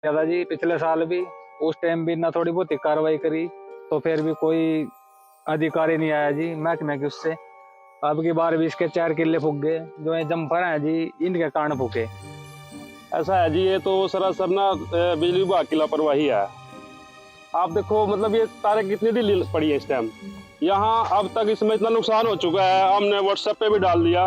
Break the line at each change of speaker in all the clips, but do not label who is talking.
ज्यादा जी पिछले साल भी उस टाइम भी ना थोड़ी बहुत ही कार्रवाई करी तो फिर भी कोई अधिकारी नहीं आया जी महकमे के उससे। अब की बार भी इसके 4 किले फूक गए जो ये जम्पर हैं जी इनके कारण फूके।
ऐसा है जी, ये तो सरासर ना बिजली विभाग की लापरवाही है। आप देखो मतलब ये तारें कितनी ढीली पड़ी है इस टाइम। यहाँ अब तक इसमें इतना नुकसान हो चुका है, हमने व्हाट्सएप पे भी डाल दिया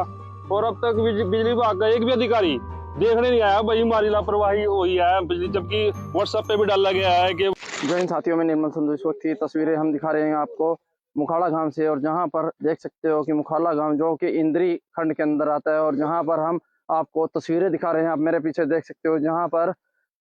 और अब तक बिजली विभाग का एक भी अधिकारी देखने नहीं आया। भाई हमारी लापरवाही हुई है बिजली, जबकि व्हाट्सएप पे भी डाला गया है कि।
जय हिंद साथियों, में निर्मल संधू। इस वक्त की तस्वीरें हम दिखा रहे हैं आपको मुखाड़ा गांव से, और जहां पर देख सकते हो कि मुखाड़ा गांव जो कि इंद्री खंड के अंदर आता है, और जहां पर हम आपको तस्वीरें दिखा रहे हैं। आप मेरे पीछे देख सकते हो जहां पर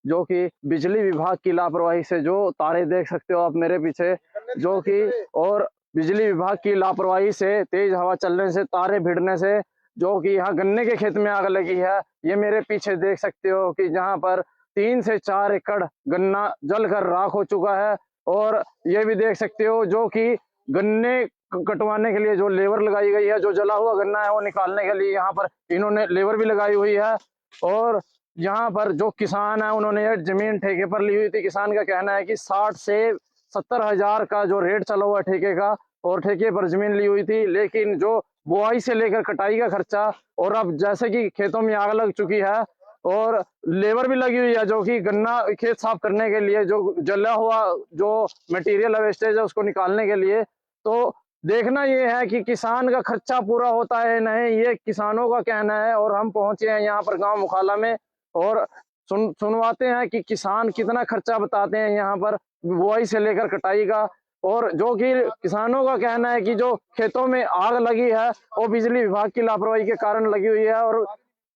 जो कि बिजली विभाग की लापरवाही से जो तारे देख सकते हो आप मेरे पीछे, जो कि और बिजली विभाग की लापरवाही से तेज हवा चलने से तारे भिड़ने से जो कि यहाँ गन्ने के खेत में आग लगी है। ये मेरे पीछे देख सकते हो कि जहाँ पर 3 से 4 एकड़ गन्ना जलकर राख हो चुका है। और ये भी देख सकते हो जो कि गन्ने कटवाने के लिए जो लेबर लगाई गई है, जो जला हुआ गन्ना है वो निकालने के लिए यहाँ पर इन्होंने लेबर भी लगाई हुई है। और यहाँ पर जो किसान है उन्होंने ये जमीन ठेके पर ली हुई थी। किसान का कहना है कि 60 से 70 हजार का जो रेट चला हुआ ठेके का, और ठेके पर जमीन ली हुई थी, लेकिन जो बुआई से लेकर कटाई का खर्चा, और अब जैसे कि खेतों में आग लग चुकी है और लेबर भी लगी हुई है जो कि गन्ना खेत साफ करने के लिए, जो जला हुआ जो मटेरियल वेस्टेज है उसको निकालने के लिए। तो देखना ये है कि किसान का खर्चा पूरा होता है नहीं, ये किसानों का कहना है। और हम पहुंचे हैं यहाँ पर गांव मुखाला में, और सुनवाते हैं कि किसान कितना खर्चा बताते हैं यहाँ पर बुआई से लेकर कटाई का। और जो कि किसानों का कहना है कि जो खेतों में आग लगी है वो बिजली विभाग की लापरवाही के कारण लगी हुई है। और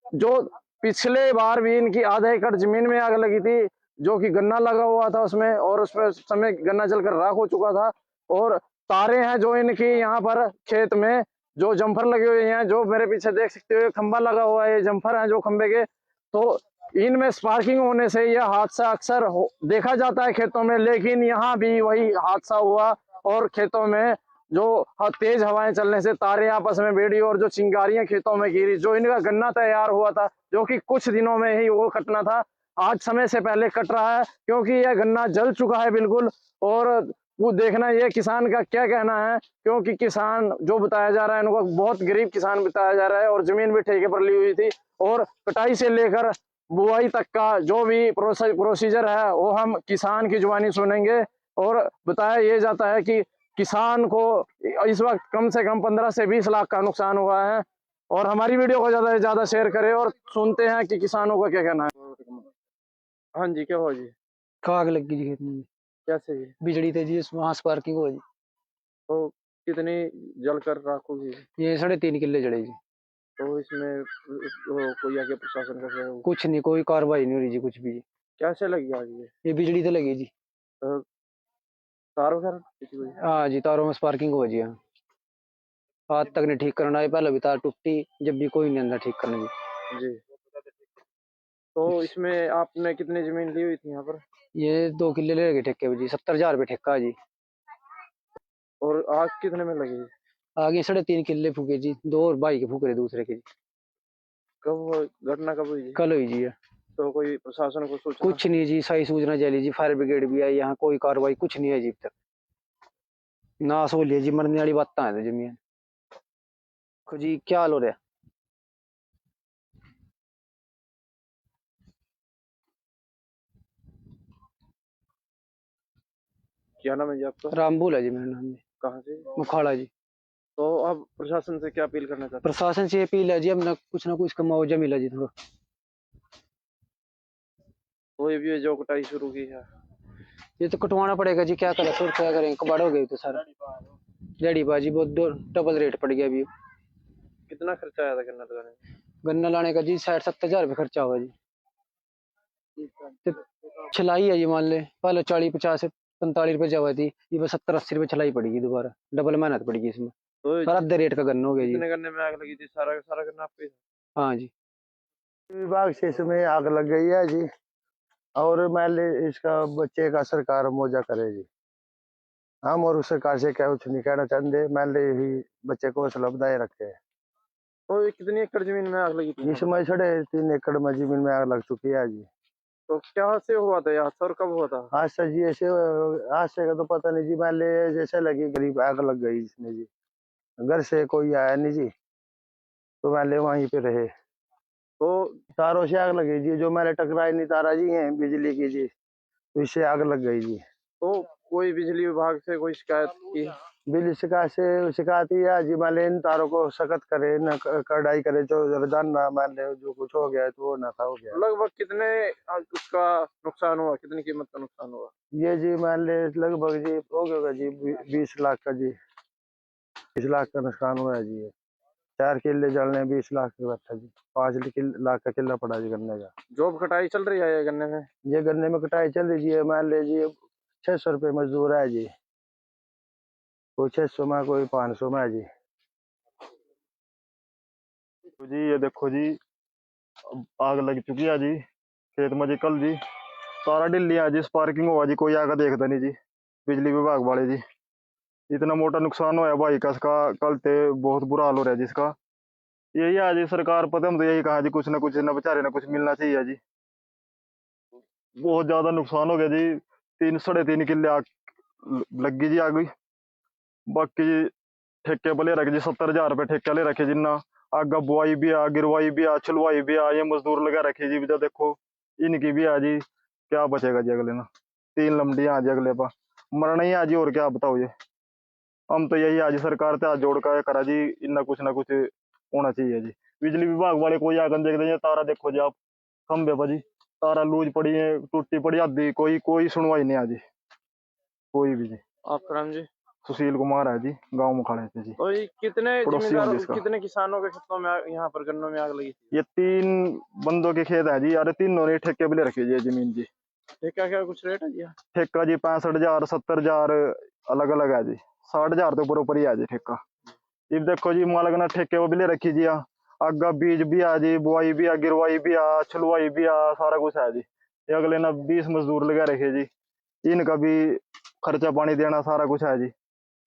जो पिछले बार भी इनकी आधा एकड़ जमीन में आग लगी थी, जो कि गन्ना लगा हुआ था उसमें, और उसमें समय गन्ना जलकर राख हो चुका था। और तारे हैं जो इनकी यहाँ पर खेत में जो जम्फर लगे हुए हैं, जो मेरे पीछे देख सकते हो खंबा लगा हुआ है, ये जम्फर है जो खंबे के। तो इनमें स्पार्किंग होने से यह हादसा अक्सर देखा जाता है खेतों में, लेकिन यहाँ भी वही हादसा हुआ। और खेतों में जो तेज हवाएं चलने से तारे आपस में भिड़ी और जो चिंगारियां खेतों में गिरी। जो इनका गन्ना तैयार हुआ था जो कि कुछ दिनों में ही वो कटना था, आज समय से पहले कट रहा है क्योंकि यह गन्ना जल चुका है बिल्कुल। और वो देखना ये किसान का क्या कहना है, क्योंकि किसान जो बताया जा रहा है इनको बहुत गरीब किसान बताया जा रहा है, और जमीन भी ठेके पर ली हुई थी। और कटाई से लेकर बुआई तक का जो भी प्रोसीजर है वो हम किसान की जुबानी सुनेंगे। और बताया ये जाता है कि किसान को इस वक्त कम से कम 15 से 20 लाख का नुकसान हुआ है। और हमारी वीडियो को ज्यादा से ज्यादा शेयर करें, और सुनते हैं कि किसानों का क्या कहना है। हाँ जी, क्या हुआ जी?
आग लग गई जी खेत में।
कैसे जी?
बिजली थे जी वहां स्पार्किंग हुआ जी।
तो कितनी जलकर राख होगी?
ये 3.5 किले जड़े जी।
तो इसमें कोई आगे प्रशासन का क्या?
कुछ नहीं, कोई कार्रवाई नहीं हो रही जी कुछ भी जी।
कैसे लगी आग
ये बिजली तो लगी जी।
तो तार वगैरह किसी को?
हाँ जी, तारों में स्पार्किंग हुआ जी। हाँ, आज तक नहीं ठीक करना है, पहले भी तार टूटी जब भी कोई नहीं अंदर ठीक करने जी।
जी। तो इसमें आपने कितनी जमीन ली हुई थी यहाँ पर?
ये 2 किले ले गए ठेके पे जी, 70,000 रुपये ठेका है जी।
और आग कितने में लगी?
आगे 3.5 किले फूके जी, 2 और भाई के फूक रहे दूसरे के जी।
कब घटना कब हुई?
कल हुई जी।
तो कोई प्रशासन को सूचना?
कुछ नहीं जी, सही सूचना चली जी, फायर ब्रिगेड भी आई, यहाँ कोई कार्रवाई कुछ नहीं है जी अब तक। नाश हो लिया जी, मरने वाली बात है जमीन को जी। क्या हाल हो रहा है?
क्या नाम है जी आपका?
रामबुल है जी मेरा नाम जी।
कहाँ से?
मुखाड़ा जी।
तो आप प्रशासन से क्या अपील करना चाहते हैं?
प्रशासन से अपील है जी, अब ना कुछ का मुआवजा मिला जी थोड़ा।
तो ये भी जो कटाई शुरू की है,
ये तो कटवाना पड़ेगा जी, क्या करें फिर, क्या करें, कबाड़ हो गई तो सारा जड़ी बाजी बहुत डबल रेट पड़ गया अभी।
कितना खर्चा आया था गन्ना लगाने में?
गन्ना लाने का जी 60-70 हजार रुपये खर्चा होगा जी। तो छलाई है जी, मान ले पहले 40-50-45 रुपए जावा थी, ये बस 70-80 रुपए छलाई पड़ेगी दोबारा, डबल मेहनत पड़ेगी इसमें।
तो
और आधे रेट का गन्ना हो गया जी।
कितने गन्ने में आग लगी थी? सारा सारा गन्ना आपके?
हाँ जी।
विभाग से इसमें आग लग गई है जी, और मान ली इसका बच्चे का सरकार मुआवजा करे जी। हम और उस सरकार से क्या कुछ नहीं कहना चाहते, मान ली ही बच्चे को हौसला बनाए रखे।
तो ये कितनी एकड़ जमीन में आग लगी थी?
इसमें 3.5 एकड़ में जमीन में आग लग चुकी है जी।
तो क्या से हुआ था यहाँ और कब हुआ था?
आज से जी ऐसे आज से का तो पता नहीं जी, मान ले जैसे लगी करीब आग लग गई इसमें जी। घर से कोई आया नहीं जी, तो मान ले वहीं पे रहे।
तो
तारों से आग लगी जी, जो मैंने टकराई नहीं तारा जी है बिजली की जी, तो इससे आग लग गई जी।
तो कोई बिजली विभाग से कोई शिकायत की?
बिजली शिकायत ही है जी, मान ले इन तारों को सख्त करे न कढ़ाई करे, जो रोजाना ना मान ले जो कुछ हो गया तो वो ना था हो गया।
लगभग कितने उसका नुकसान हुआ, कितनी कीमत का नुकसान हुआ?
ये जी मान ले लगभग जी हो गया जी 20 लाख का जी, 20 लाख का नुकसान हुआ है जी। ये 4 किले जलने 20 लाख का बैठा जी, 5 लाख का किला पड़ा जी गन्ने का।
जॉब कटाई चल रही है ये गन्ने में?
ये गन्ने में कटाई चल रही है, मान ले जी 600 रुपये मजदूर है जी, कोई 600 में कोई 500 में है जी।
तो जी ये देखो जी, अब आग लग चुकी है जी खेत में जी। कल जी सारा ढिल्ली है जी, स्पार्किंग हुआ जी, कोई आगा देखता नहीं जी, बिजली विभाग वाले जी। इतना मोटा नुकसान हुआ है भाई का, इसका कल ते बहुत बुरा हाल हो रहा है जिसका। यही है जी सरकार, पता हम तो यही कहा जी, कुछ ना कुछ ना बेचारे ना कुछ मिलना चाहिए जी। बहुत ज्यादा नुकसान हो गया जी, 3 साढ़े 3 किले आग लग गई जी आग। बाकी जी ठेके पर ले रखे जी, 70,000 रुपये ठेका ले रखे जिन्ना। आगा बुआई भी आ, गिरवाई भी आ, छुलवाई भी आ, ये मजदूर लगा रखे जी। जो देखो इनकी भी आ जी, क्या बचेगा जी अगले ना। 3 लमडियां आ जी अगले पा, मरना ही आ जी, और क्या बताओ ये। हम तो यही आज सरकार से हाथ जोड़ कर करा जी, इतना कुछ ना कुछ होना चाहिए जी। बिजली विभाग वाले कोई आकर देख देंगे, तारा देखो जी आप, खंबे पर जी तारा लूज पड़ी है, टूटी पड़ी आधी, कोई सुनवाई नहीं आ जी, कोई भी जी।
आपका नाम जी?
सुशील कुमार है जी, गाँव मुखाड़े से जी।
तो ये कितने
पड़ोसी हैं
जिम्मेदार,
जिसका।
कितने किसानों के खेतों में यहाँ पर गन्नों में आग लगी थी?
ये 3 बंदों के खेत है जी, अरे तीनों ने ठेके पे ले रखी है जमीन जी।
ठेका क्या कुछ रेट है जी?
ठेका जी 65,000 70,000 अलग अलग है जी, 60,000 तो ऊपर ही है जी ठेका। ये देखो जी मालक ने ठेके वो भी ले रखी जी, आगा बीज भी आ जी, बुआई भी आ, गिरवाई भी आ, छुलवाई भी आ, सारा कुछ है जी। ये अगले ना 20 मजदूर लगा रखे जी, इनका भी खर्चा पानी देना सारा कुछ है जी।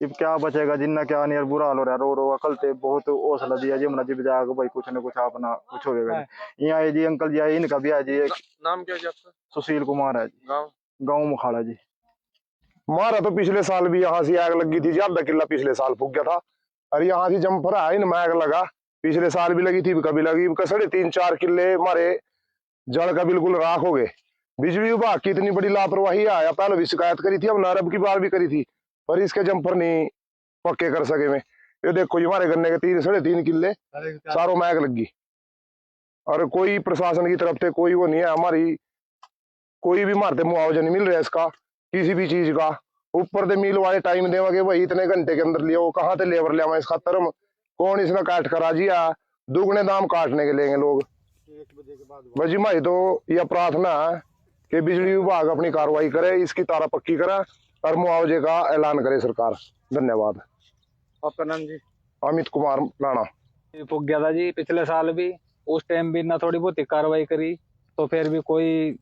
अब क्या बचेगा जिन्ना, क्या नहीं, बुरा हाल हो रहा है। रो कल ते बहुत हौसला दिया जी हमने जी, बजा के भाई कुछ ना कुछ अपना कुछ हो गया। यहाँ है जी अंकल जी आए, इनका भी है जी, एक
नाम क्या है जी आपका?
सुशील कुमार है जी,
गाँव?
गाँव मुखाड़ा जी।
हमारा तो पिछले साल भी यहाँ से आग लगी थी जी, आधा किला पिछले साल फूक गया था। और यहाँ से जम्पर है इनमें आग लगा, पिछले साल भी लगी थी, कभी लगी। 3.5-4 किले हमारे जड़ का बिल्कुल राख हो गए। बिजली विभाग की इतनी बड़ी लापरवाही आया, पहले भी शिकायत करी थी, हम नारब की बार भी करी थी, पर इसके जम्पर नहीं पक्के कर सके में। ये देखो जी हमारे गन्ने के 3-3.5 किले सारों में आग लगी, और कोई प्रशासन की तरफ से कोई वो नहीं है हमारी, कोई भी मारते मुआवजा नहीं मिल रहा है इसका, किसी भी चीज का। ऊपर से मिल वाले टाइम देवागे वही इतने घंटे के अंदर लिया, वो कहाँ से लेबर लिया इस खातर हम कौन इसने काट करा जी, दुगने दाम काटने के लेंगे लोग। बस जी भाई तो यह प्रार्थना है कि बिजली विभाग अपनी कार्रवाई करे, इसकी तारा पक्की करे और मुआवजे का ऐलान करे सरकार। धन्यवाद।
आपका नाम जी?
अमित कुमार राणा।
पुग गया था जी पिछले साल भी, उस टाइम भी ना थोड़ी बहुत ही कार्रवाई करी, तो फिर भी कोई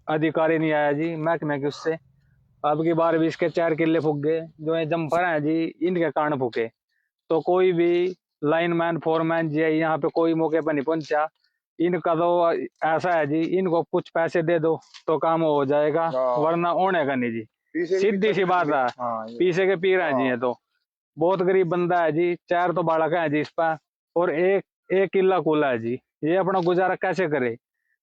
अधिकारी नहीं आया जी महकमे के उससे। अब की बार भी इसके 4 किले फूक गए, जो ये जम्पर हैं जी इनके कारण फूके। तो कोई भी लाइनमैन फोरमैन जी यहाँ पे कोई मौके पर नहीं पहुंचा। इनका तो ऐसा है जी, इनको कुछ पैसे दे दो तो काम हो जाएगा, वरना होने का नहीं जी, सीधी सी बात है। पीछे के पी रहे हैं जी, ये तो बहुत गरीब बंदा है जी, 4 तो बालक है जी इस पर, और एक किला कुला है जी। ये अपना गुजारा कैसे करे?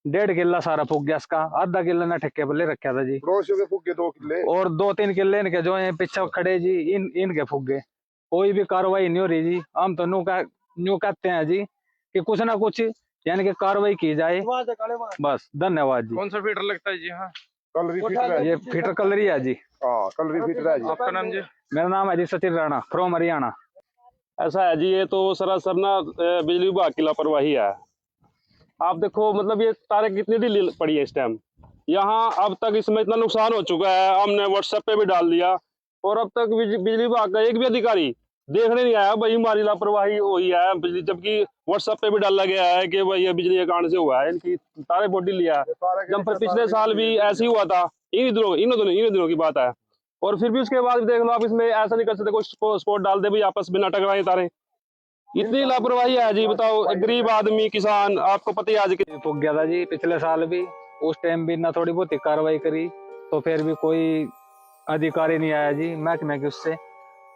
1.5 किला सारा फूक गया इसका, आधा किला ने ठेके पर ले रखा था जी,
के फूक गए 2 किले
और 2-3 किले इनके जो है पीछे खड़े जी, इनके फूक गए। कोई भी कार्रवाई नहीं हो रही जी। हम तो न्यू कहते हैं जी कि कुछ ना कुछ यानी कि कार्रवाई की जाए, बस। धन्यवाद जी।
कौन सा फीडर लगता है जी? हाँ,
कलरी फिटर है।
ये फिटर कलरी है जी।
कलरी फिटर है जी।
आपका नाम जी?
मेरा नाम है जी सचिन राणा, फ्रॉम हरियाणा।
ऐसा है जी, ये तो सरासर ना बिजली विभाग की लापरवाही है। आप देखो मतलब ये तारें कितनी ढीली पड़ी है इस टाइम। यहाँ अब तक इसमें इतना नुकसान हो चुका है, हमने व्हाट्सएप पे भी डाल दिया, और अब तक बिजली विभाग का एक भी अधिकारी देखने नहीं आया भाई हमारी लापरवाही हुई है बिजली, जबकि व्हाट्सएप पे भी डाला गया है कि भाई ये बिजली के कारण से हुआ है, इनकी तारे बोडी लिया है। जब पर पिछले साल भी ऐसे ही हुआ था, इन दिनों की बात है, और फिर भी उसके बाद देख लो आप, इसमें ऐसा नहीं कर सकते कोई स्पोर्ट डाल दे भाई आपस में नाटक रहे तारे। इतनी लापरवाही है जी, बताओ गरीब आदमी किसान, आपको पता ही आज
पुग गया था जी पिछले साल भी, उस टाइम भी ना थोड़ी बहुत ही कार्रवाई करी तो फिर भी कोई अधिकारी नहीं आया जी महकमे के उससे।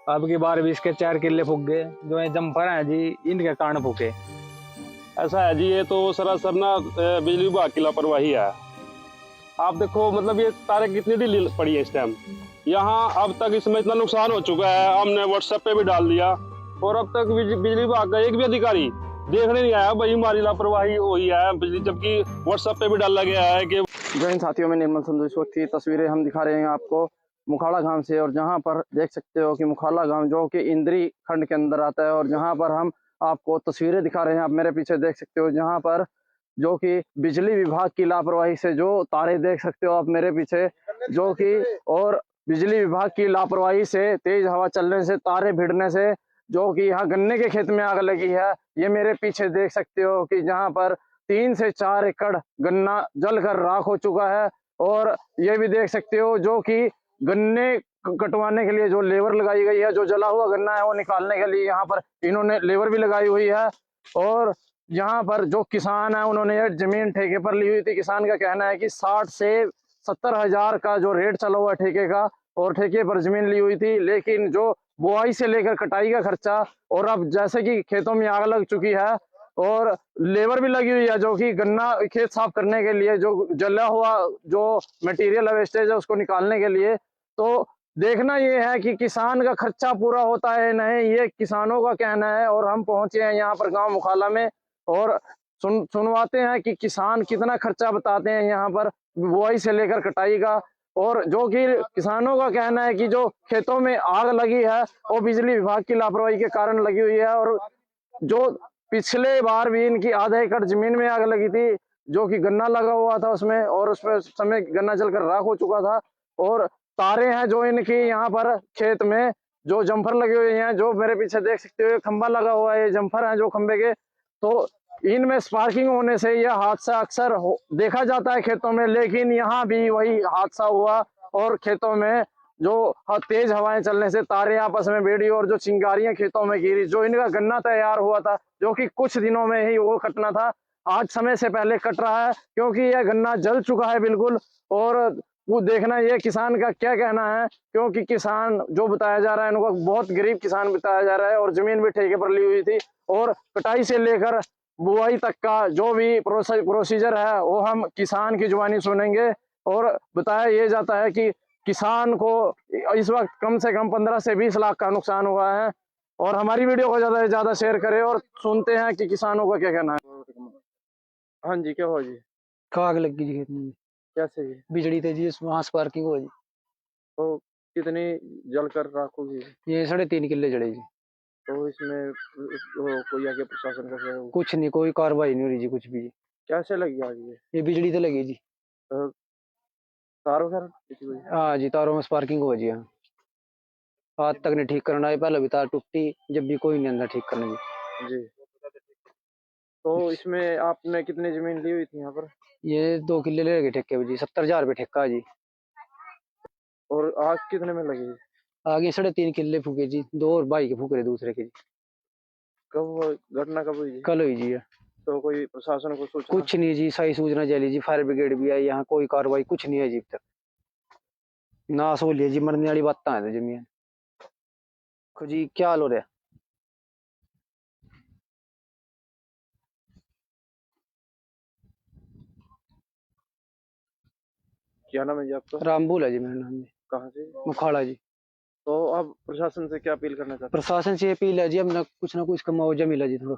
अब की बार भी इसके 4 किले फूक गए, जो ये जम्पर हैं जी इनके कारण फूके।
ऐसा है जी, ये तो सरासर ना बिजली विभाग की लापरवाही है। आप देखो मतलब ये तारें कितनी ढीली पड़ी है इस टाइम। यहाँ अब तक इसमें इतना नुकसान हो चुका है, हमने व्हाट्सएप पे भी डाल दिया और अब तक बिजली विभाग का एक भी अधिकारी देखने नहीं आया भाई हमारी लापरवाही हुई है बिजली, जबकि व्हाट्सएप पे भी डाला गया है कि।
जय हिंद साथियों, में निर्मल संधू। इस वक्त की तस्वीरें हम दिखा रहे हैं आपको मुखाड़ा गांव से, और जहां पर देख सकते हो कि मुखाड़ा गांव जो कि इंद्री खंड के अंदर आता है, और जहां पर हम आपको तस्वीरें दिखा रहे हैं। आप मेरे पीछे देख सकते हो जहां पर जो कि बिजली विभाग की लापरवाही से जो तारे देख सकते हो आप मेरे पीछे, जो कि और बिजली विभाग की लापरवाही से तेज हवा चलने से तारे भिड़ने से जो कि यहाँ गन्ने के खेत में आग लगी है। ये मेरे पीछे देख सकते हो कि जहाँ पर 3 से 4 एकड़ गन्ना जलकर राख हो चुका है। और ये भी देख सकते हो जो कि गन्ने कटवाने के लिए जो लेबर लगाई गई है, जो जला हुआ गन्ना है वो निकालने के लिए यहाँ पर इन्होंने लेबर भी लगाई हुई है। और यहाँ पर जो किसान है उन्होंने ये जमीन ठेके पर ली हुई थी। किसान का कहना है कि 60 से 70 हजार का जो रेट चला हुआ ठेके का, और ठेके पर जमीन ली हुई थी, लेकिन जो बुआई से लेकर कटाई का खर्चा, और अब जैसे कि खेतों में आग लग चुकी है और लेबर भी लगी हुई है जो कि गन्ना खेत साफ करने के लिए, जो जला हुआ जो मटेरियल वेस्टेज है उसको निकालने के लिए। तो देखना ये है कि किसान का खर्चा पूरा होता है नहीं, ये किसानों का कहना है। और हम पहुंचे हैं यहाँ पर गांव मुखाला में, और सुनवाते हैं कि किसान कितना खर्चा बताते हैं यहाँ पर बुआई से लेकर कटाई का। और जो कि किसानों का कहना है कि जो खेतों में आग लगी है वो बिजली विभाग की लापरवाही के कारण लगी हुई है। और जो पिछले बार भी इनकी आधा एकड़ जमीन में आग लगी थी, जो कि गन्ना लगा हुआ था उसमें, और उसमें उस समय गन्ना जलकर राख हो चुका था। और तारे हैं जो इनकी यहाँ पर खेत में जो जम्फर लगे हुए हैं, जो मेरे पीछे देख सकते हो खंबा लगा हुआ है, ये जम्फर है जो खंबे के। तो इनमें स्पार्किंग होने से यह हादसा अक्सर देखा जाता है खेतों में, लेकिन यहाँ भी वही हादसा हुआ। और खेतों में जो तेज हवाएं चलने से तारे आपस में भिड़ी और जो चिंगारियां खेतों में गिरी। जो इनका गन्ना तैयार हुआ था जो कि कुछ दिनों में ही वो कटना था, आज समय से पहले कट रहा है क्योंकि यह गन्ना जल चुका है बिल्कुल। और वो देखना ये किसान का क्या कहना है, क्योंकि किसान जो बताया जा रहा है इनको बहुत गरीब किसान बताया जा रहा है, और जमीन भी ठेके पर ली हुई थी। और कटाई से लेकर बुआई तक का जो भी प्रोसीजर है वो हम किसान की जुबानी सुनेंगे। और बताया ये जाता है कि किसान को इस वक्त कम से कम 15 से 20 लाख का नुकसान हुआ है। और हमारी वीडियो को ज्यादा से ज्यादा शेयर करें और सुनते हैं कि किसानों का क्या कहना है। हाँ जी, क्या हुआ जी?
आग लग गई जी खेत में।
कैसे जी?
बिजली थी जी, वहां स्पार्किंग हुआ जी।
तो कितनी जलकर राख होगी?
ये 3.5 किले जड़े जी।
तो इसमें कोई आगे प्रशासन का क्या?
कुछ नहीं, कोई कार्रवाई नहीं हो रही जी, कुछ भी जी।
कैसे लगी आग
ये बिजली तो लगी जी।
तार वगैरह किसी को?
हाँ जी, तारों में स्पार्किंग हुआ जी। हाँ, आज तक नहीं ठीक करना है, पहले भी तार टूटी जब भी कोई नहीं अंदर ठीक करने जी।
जी। तो इसमें आपने कितनी जमीन ली हुई थी यहाँ पर?
ये 2 किले ले गए ठेके पे जी, 70,000 रुपये ठेका जी।
और आग कितने में लगी?
आगे 3.5 किले फूके जी, 2 और भाई के फूक रहे दूसरे के जी।
कब घटना कब हुई?
कल हुई जी।
तो कोई प्रशासन को सूचना?
कुछ नहीं जी, सही सूचना चली जी, फायर ब्रिगेड भी आई, यहाँ कोई कार्रवाई कुछ नहीं है जी अब तक। नाश हो लिया जी, मरने वाली बात है जमीन जी। क्या हाल हो रहा है?
क्या नाम है जी आपका?
रामबुल है जी मेरा नाम जी।
कहाँ से?
मुखाड़ा जी।
तो अब प्रशासन से क्या अपील करना चाहते
प्रशासन से अपील है जी, अब ना कुछ का मुआवजा मिला जी थोड़ा।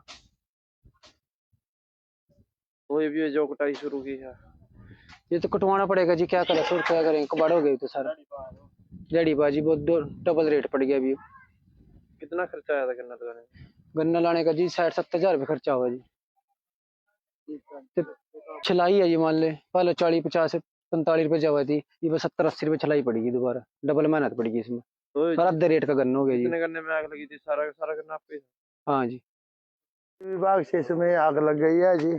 तो ये भी जो कटाई शुरू की है,
ये तो कटवाना पड़ेगा जी, क्या करें फिर, क्या करें, कबाड़ हो गई तो सारा जड़ी बाजी, बहुत डबल रेट पड़ गया अभी।
कितना खर्चा आया था गन्ना लगाने में?
गन्ना लाने का जी 60-70 हजार रुपये खर्चा हुआ जी। तो छिलाई है जी, मान ले पहले 40-50-45 रुपये जावा थी, ये बस 70-80 रुपये छिलाई पड़ेगी दोबारा, डबल मेहनत पड़ेगी इसमें।
तो
सारा आधे रेट का गन्ना हो गया जी।
कितने गन्ने में आग लगी थी? सारा सारा गन्ना आपके?
हाँ जी।
विभाग से इसमें आग लग गई है जी,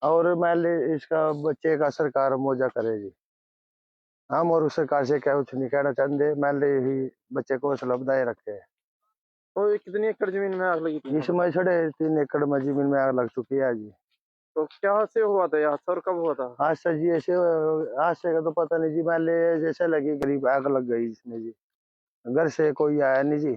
और मैं इसका बच्चे का सरकार मुआवजा करे जी। हम और उस सरकार से क्या कुछ नहीं कहना चाहते, मैं यही बच्चे को हौसला बधाए रखे।
तो ये कितनी एकड़ जमीन में आग लगी थी?
इसमें 3.5 एकड़ में जमीन में आग लग चुकी है जी।
तो क्या से हुआ था यहाँ सर, कब हुआ था?
आज से जी ऐसे आज से का तो पता नहीं जी, मान ले जैसे लगी गरीब आग लग गई इसमें जी। घर से कोई आया नहीं जी,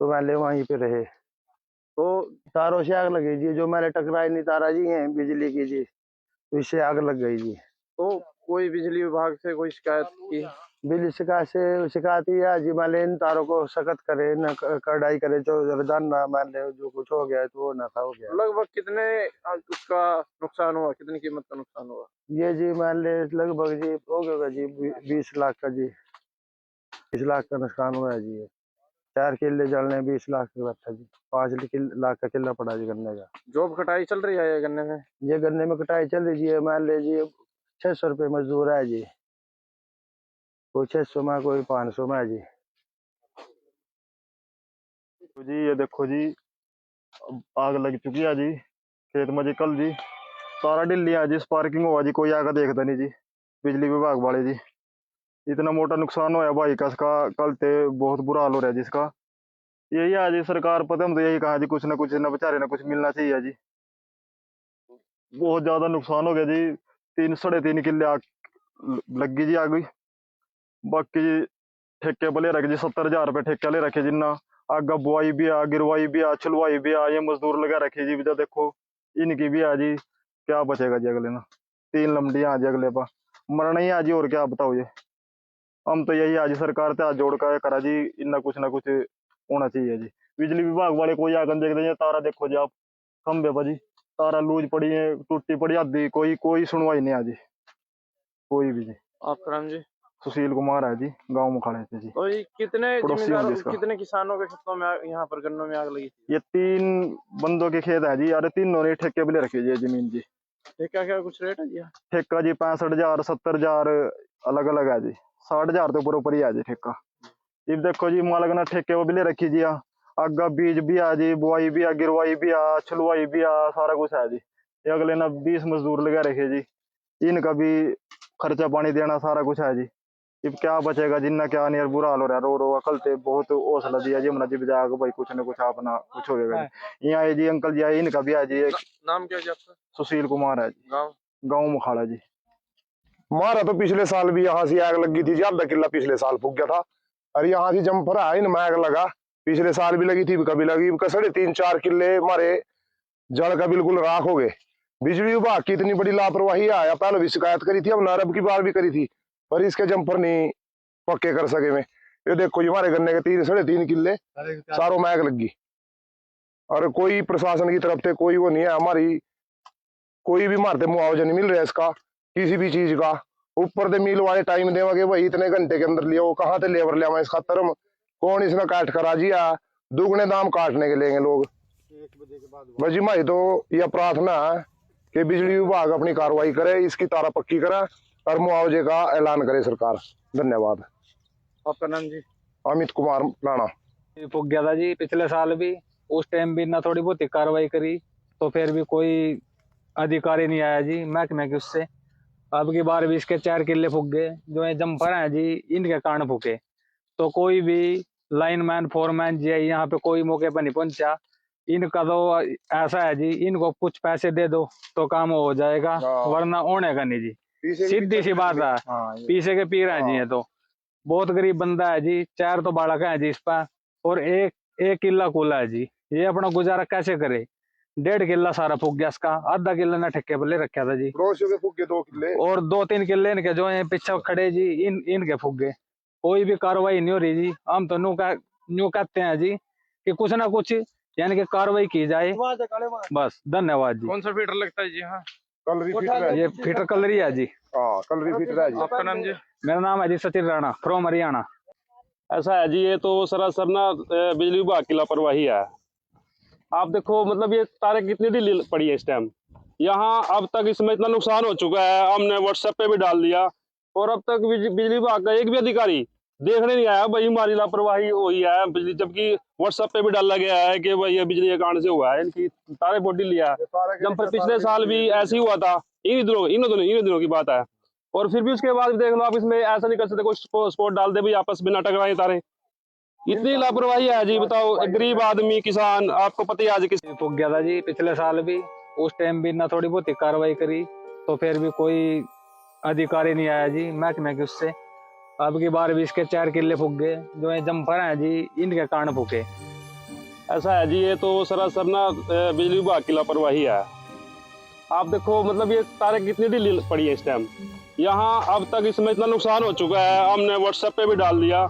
तो मान ले वहीं पे रहे।
तो
तारों से आग लगी जी, जो मैंने टकराई नहीं तारा जी है बिजली की जी, तो इससे आग लग गई जी।
तो कोई बिजली विभाग से कोई शिकायत की?
बिजली शिकायत ही है जी, मान ले इन तारों को सख्त करे न कढ़ाई करे, जो रोजाना ना मान ले जो कुछ हो गया तो वो ना था हो गया।
लगभग कितने उसका नुकसान हुआ, कितनी कीमत का नुकसान हुआ?
ये जी मान ले लगभग जी हो गया जी 20 लाख का जी, 20 लाख का नुकसान हुआ है जी। ये 4 किले जलने 20 लाख का बैठा जी, 5 लाख का किला पड़ा जी गन्ने का।
जॉब कटाई चल रही है ये गन्ने में?
ये गन्ने में कटाई चल रही है, मान ले जी 600 रुपये मजदूर है जी, कोई 600 में कोई 500 में है जी।
तो जी ये देखो जी, अब आग लग चुकी है जी खेत में जी। कल जी सारा दिल्ली है जी स्पार्किंग हुआ जी, कोई आकर देखता नहीं जी। बिजली विभाग वाले जी, इतना मोटा नुकसान होया भाई का इसका, कल ते बहुत बुरा हाल हो रहा है जिसका। यही है जी सरकार, पता हम तो यही कहा जी, कुछ ना कुछ ना बेचारे ना कुछ मिलना चाहिए जी। बहुत ज्यादा नुकसान हो गया जी, 3 साढ़े 3 किले आग लग गई जी आग। बाकी जी ठेके पर ले रखे जी, 70,000 रुपये ठेका ले रखे जिन्ना। आगे बुआई भी आ, गिरवाई भी आ, छुलवाई भी आ, ये मजदूर लगा रखे जी। जो देखो इनकी भी आ जी, क्या बचेगा जी अगले ना। 3 लमडियां आ जी अगले पा, मरना ही आ जी, और क्या बताओ ये। हम तो यही आज सरकार से हाथ जोड़ कर करा जी, इतना कुछ ना कुछ होना चाहिए जी। बिजली विभाग वाले कोई आकर देख देंगे, तारा देखो जी आप खंबे पर जी, तारा लूज पड़ी है, टूटी पड़ी आधी, कोई सुनवाई नहीं आ जी, कोई भी जी।
आपका नाम जी?
सुशील कुमार है जी, गाँव मुखाड़े से जी।
तो ये कितने
पड़ोसी
जिम्मेदार,
हैं जिसका।
कितने किसानों के खेतों में यहाँ पर गन्नों में आग लगी थी?
ये 3 बंदों के खेत है जी, अरे तीनों ने ठेके पे ले रखी है जमीन जी।
ठेका क्या कुछ रेट है जी?
ठेका जी 65,000 70,000 अलग अलग है जी, 60,000 तो ऊपर ही है जी ठेका। ये देखो जी मालक ने ठेके वो भी ले रखी जी, आगा बीज भी आ जी, बुआई भी आ, गिरवाई भी आ, छुलवाई भी आ, सारा कुछ है जी। ये अगले ना 20 मजदूर लगा रखे जी, इनका भी खर्चा पानी देना सारा कुछ है जी। अब क्या बचेगा जिन्ना, क्या नहीं, बुरा हाल हो रहा है। रो कल ते बहुत हौसला दिया जी हमने जी, बजा भाई कुछ ना कुछ अपना कुछ हो गया। यहाँ है जी अंकल जी आए, इनका भी है जी, एक
नाम क्या जी आपका?
सुशील कुमार है जी,
गाँव?
गाँव मुखाड़ा जी।
मारा तो पिछले साल भी यहाँ से आग लगी थी जी, आधा किला पिछले साल फूक गया था। और यहाँ से जम्पर है इनमें आग लगा, पिछले साल भी लगी थी, कभी लगी, 3.5-4 किले मारे जड़ का बिल्कुल राख हो गए। बिजली विभाग की इतनी बड़ी लापरवाही आया, पहले भी शिकायत करी थी, हम नारब की बार भी करी थी, पर इसके जम्पर नहीं पक्के कर सके में। ये देखो जी हमारे गन्ने के 3-3.5 किले सारों में आग लगी, और कोई प्रशासन की तरफ से कोई वो नहीं है हमारी, कोई भी मारते मुआवजा नहीं मिल रहा है इसका किसी भी चीज का। ऊपर से मिल वाले टाइम देवागे वही इतने घंटे के अंदर लिया, वो कहाँ से लेबर लिया इस खातर हम कौन इसने काट करा जी, दुगने दाम काटने के लेंगे लोग। बस जी मारी तो यह प्रार्थना है कि बिजली विभाग अपनी कार्रवाई करे, इसकी तारा पक्की करे और मुआवजे का ऐलान करे सरकार। धन्यवाद।
आपका नाम जी?
अमित कुमार राणा।
फूक गया था जी पिछले साल भी, उस टाइम भी ना थोड़ी बहुत कार्रवाई करी, तो फिर भी कोई अधिकारी नहीं आया जी महकमे के उससे। अब की बार भी इसके 4 किले फूक गए, जो ये जम्पर हैं जी इनके कारण फूके। तो कोई भी लाइनमैन फोरमैन जी यहाँ पे कोई मौके पर नहीं पहुंचा। इनका तो ऐसा है जी, इनको कुछ पैसे दे दो तो काम हो जाएगा, वरना होने का नहीं जी, सीधी सी बात है। पीछे के पीर हैं जी, ये तो बहुत गरीब बंदा है जी, 4 तो बालक है जी इस पर, और एक किला कुला है जी। ये अपना गुजारा कैसे करे? 1.5 किला सारा फूक गया इसका, आधा किला ने ठेके पर ले रखा था जी,
के फूक गए 2 किले,
और 2-3 किले इनके जो है पीछे खड़े जी, इनके फूक गए। कोई भी कार्रवाई नहीं हो रही जी। हम तो न्यू कहते हैं जी कि कुछ ना कुछ यानी कि कार्रवाई की जाए, बस। धन्यवाद जी।
कौन सा फीडर लगता है जी? हाँ,
कलरी फीटर है,
ये फीटर कलरी है जी।
कलरी फीटर है जी।
आपका नाम जी?
मेरा नाम है जी सचिन राणा, फ्रॉम हरियाणा।
ऐसा है जी, ये तो सरासर ना बिजली विभाग की लापरवाही है। आप देखो मतलब ये तारें कितनी ढीली पड़ी है इस टाइम। यहाँ अब तक इसमें इतना नुकसान हो चुका है, हमने व्हाट्सएप पे भी डाल दिया, और अब तक बिजली विभाग का एक भी अधिकारी देखने नहीं आया भाई हमारी लापरवाही हुई है बिजली, जबकि व्हाट्सएप पे भी डाला गया है कि भाई ये बिजली के कारण से हुआ है, इनकी तारे बोटी लिया। जब पर पिछले साल भी ऐसे ही हुआ था, इन दिनों की बात है, और फिर भी उसके बाद देख लो आप, इसमें ऐसा नहीं कर सकते कोई स्पोर्ट डाल दे भाई आपस में नाटक रहे तारे। इतनी लापरवाही है जी, बताओ। गरीब आदमी किसान, आपको पता ही आज किस
फूक गया था जी पिछले साल भी, उस टाइम भी ना थोड़ी बहुत ही कार्रवाई करी तो फिर भी कोई अधिकारी नहीं आया जी महकमे के उससे। अब की बार भी इसके 4 किले फूक गए, जो ये जम्पर हैं जी इनके कारण फूके।
ऐसा है जी, ये तो सरासर ना बिजली विभाग की लापरवाही है। आप देखो मतलब ये तारें कितनी ढीली पड़ी है इस टाइम। यहाँ अब तक इसमें इतना नुकसान हो चुका है, हमने व्हाट्सएप पे भी डाल दिया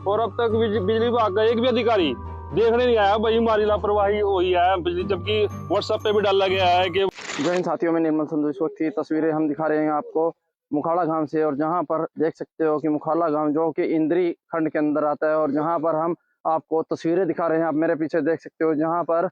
और अब तक बिजली विभाग का एक भी अधिकारी देखने नहीं आया भाई हमारी लापरवाही हुई है बिजली, जबकि व्हाट्सएप पे भी डाला गया है कि।
जय हिंद साथियों, में निर्मल संधू। इस वक्त की तस्वीरें हम दिखा रहे हैं आपको मुखाड़ा गांव से, और जहां पर देख सकते हो कि मुखाड़ा गांव जो कि इंद्री खंड के अंदर आता है, और जहां पर हम आपको तस्वीरें दिखा रहे हैं। आप मेरे पीछे देख सकते हो जहां पर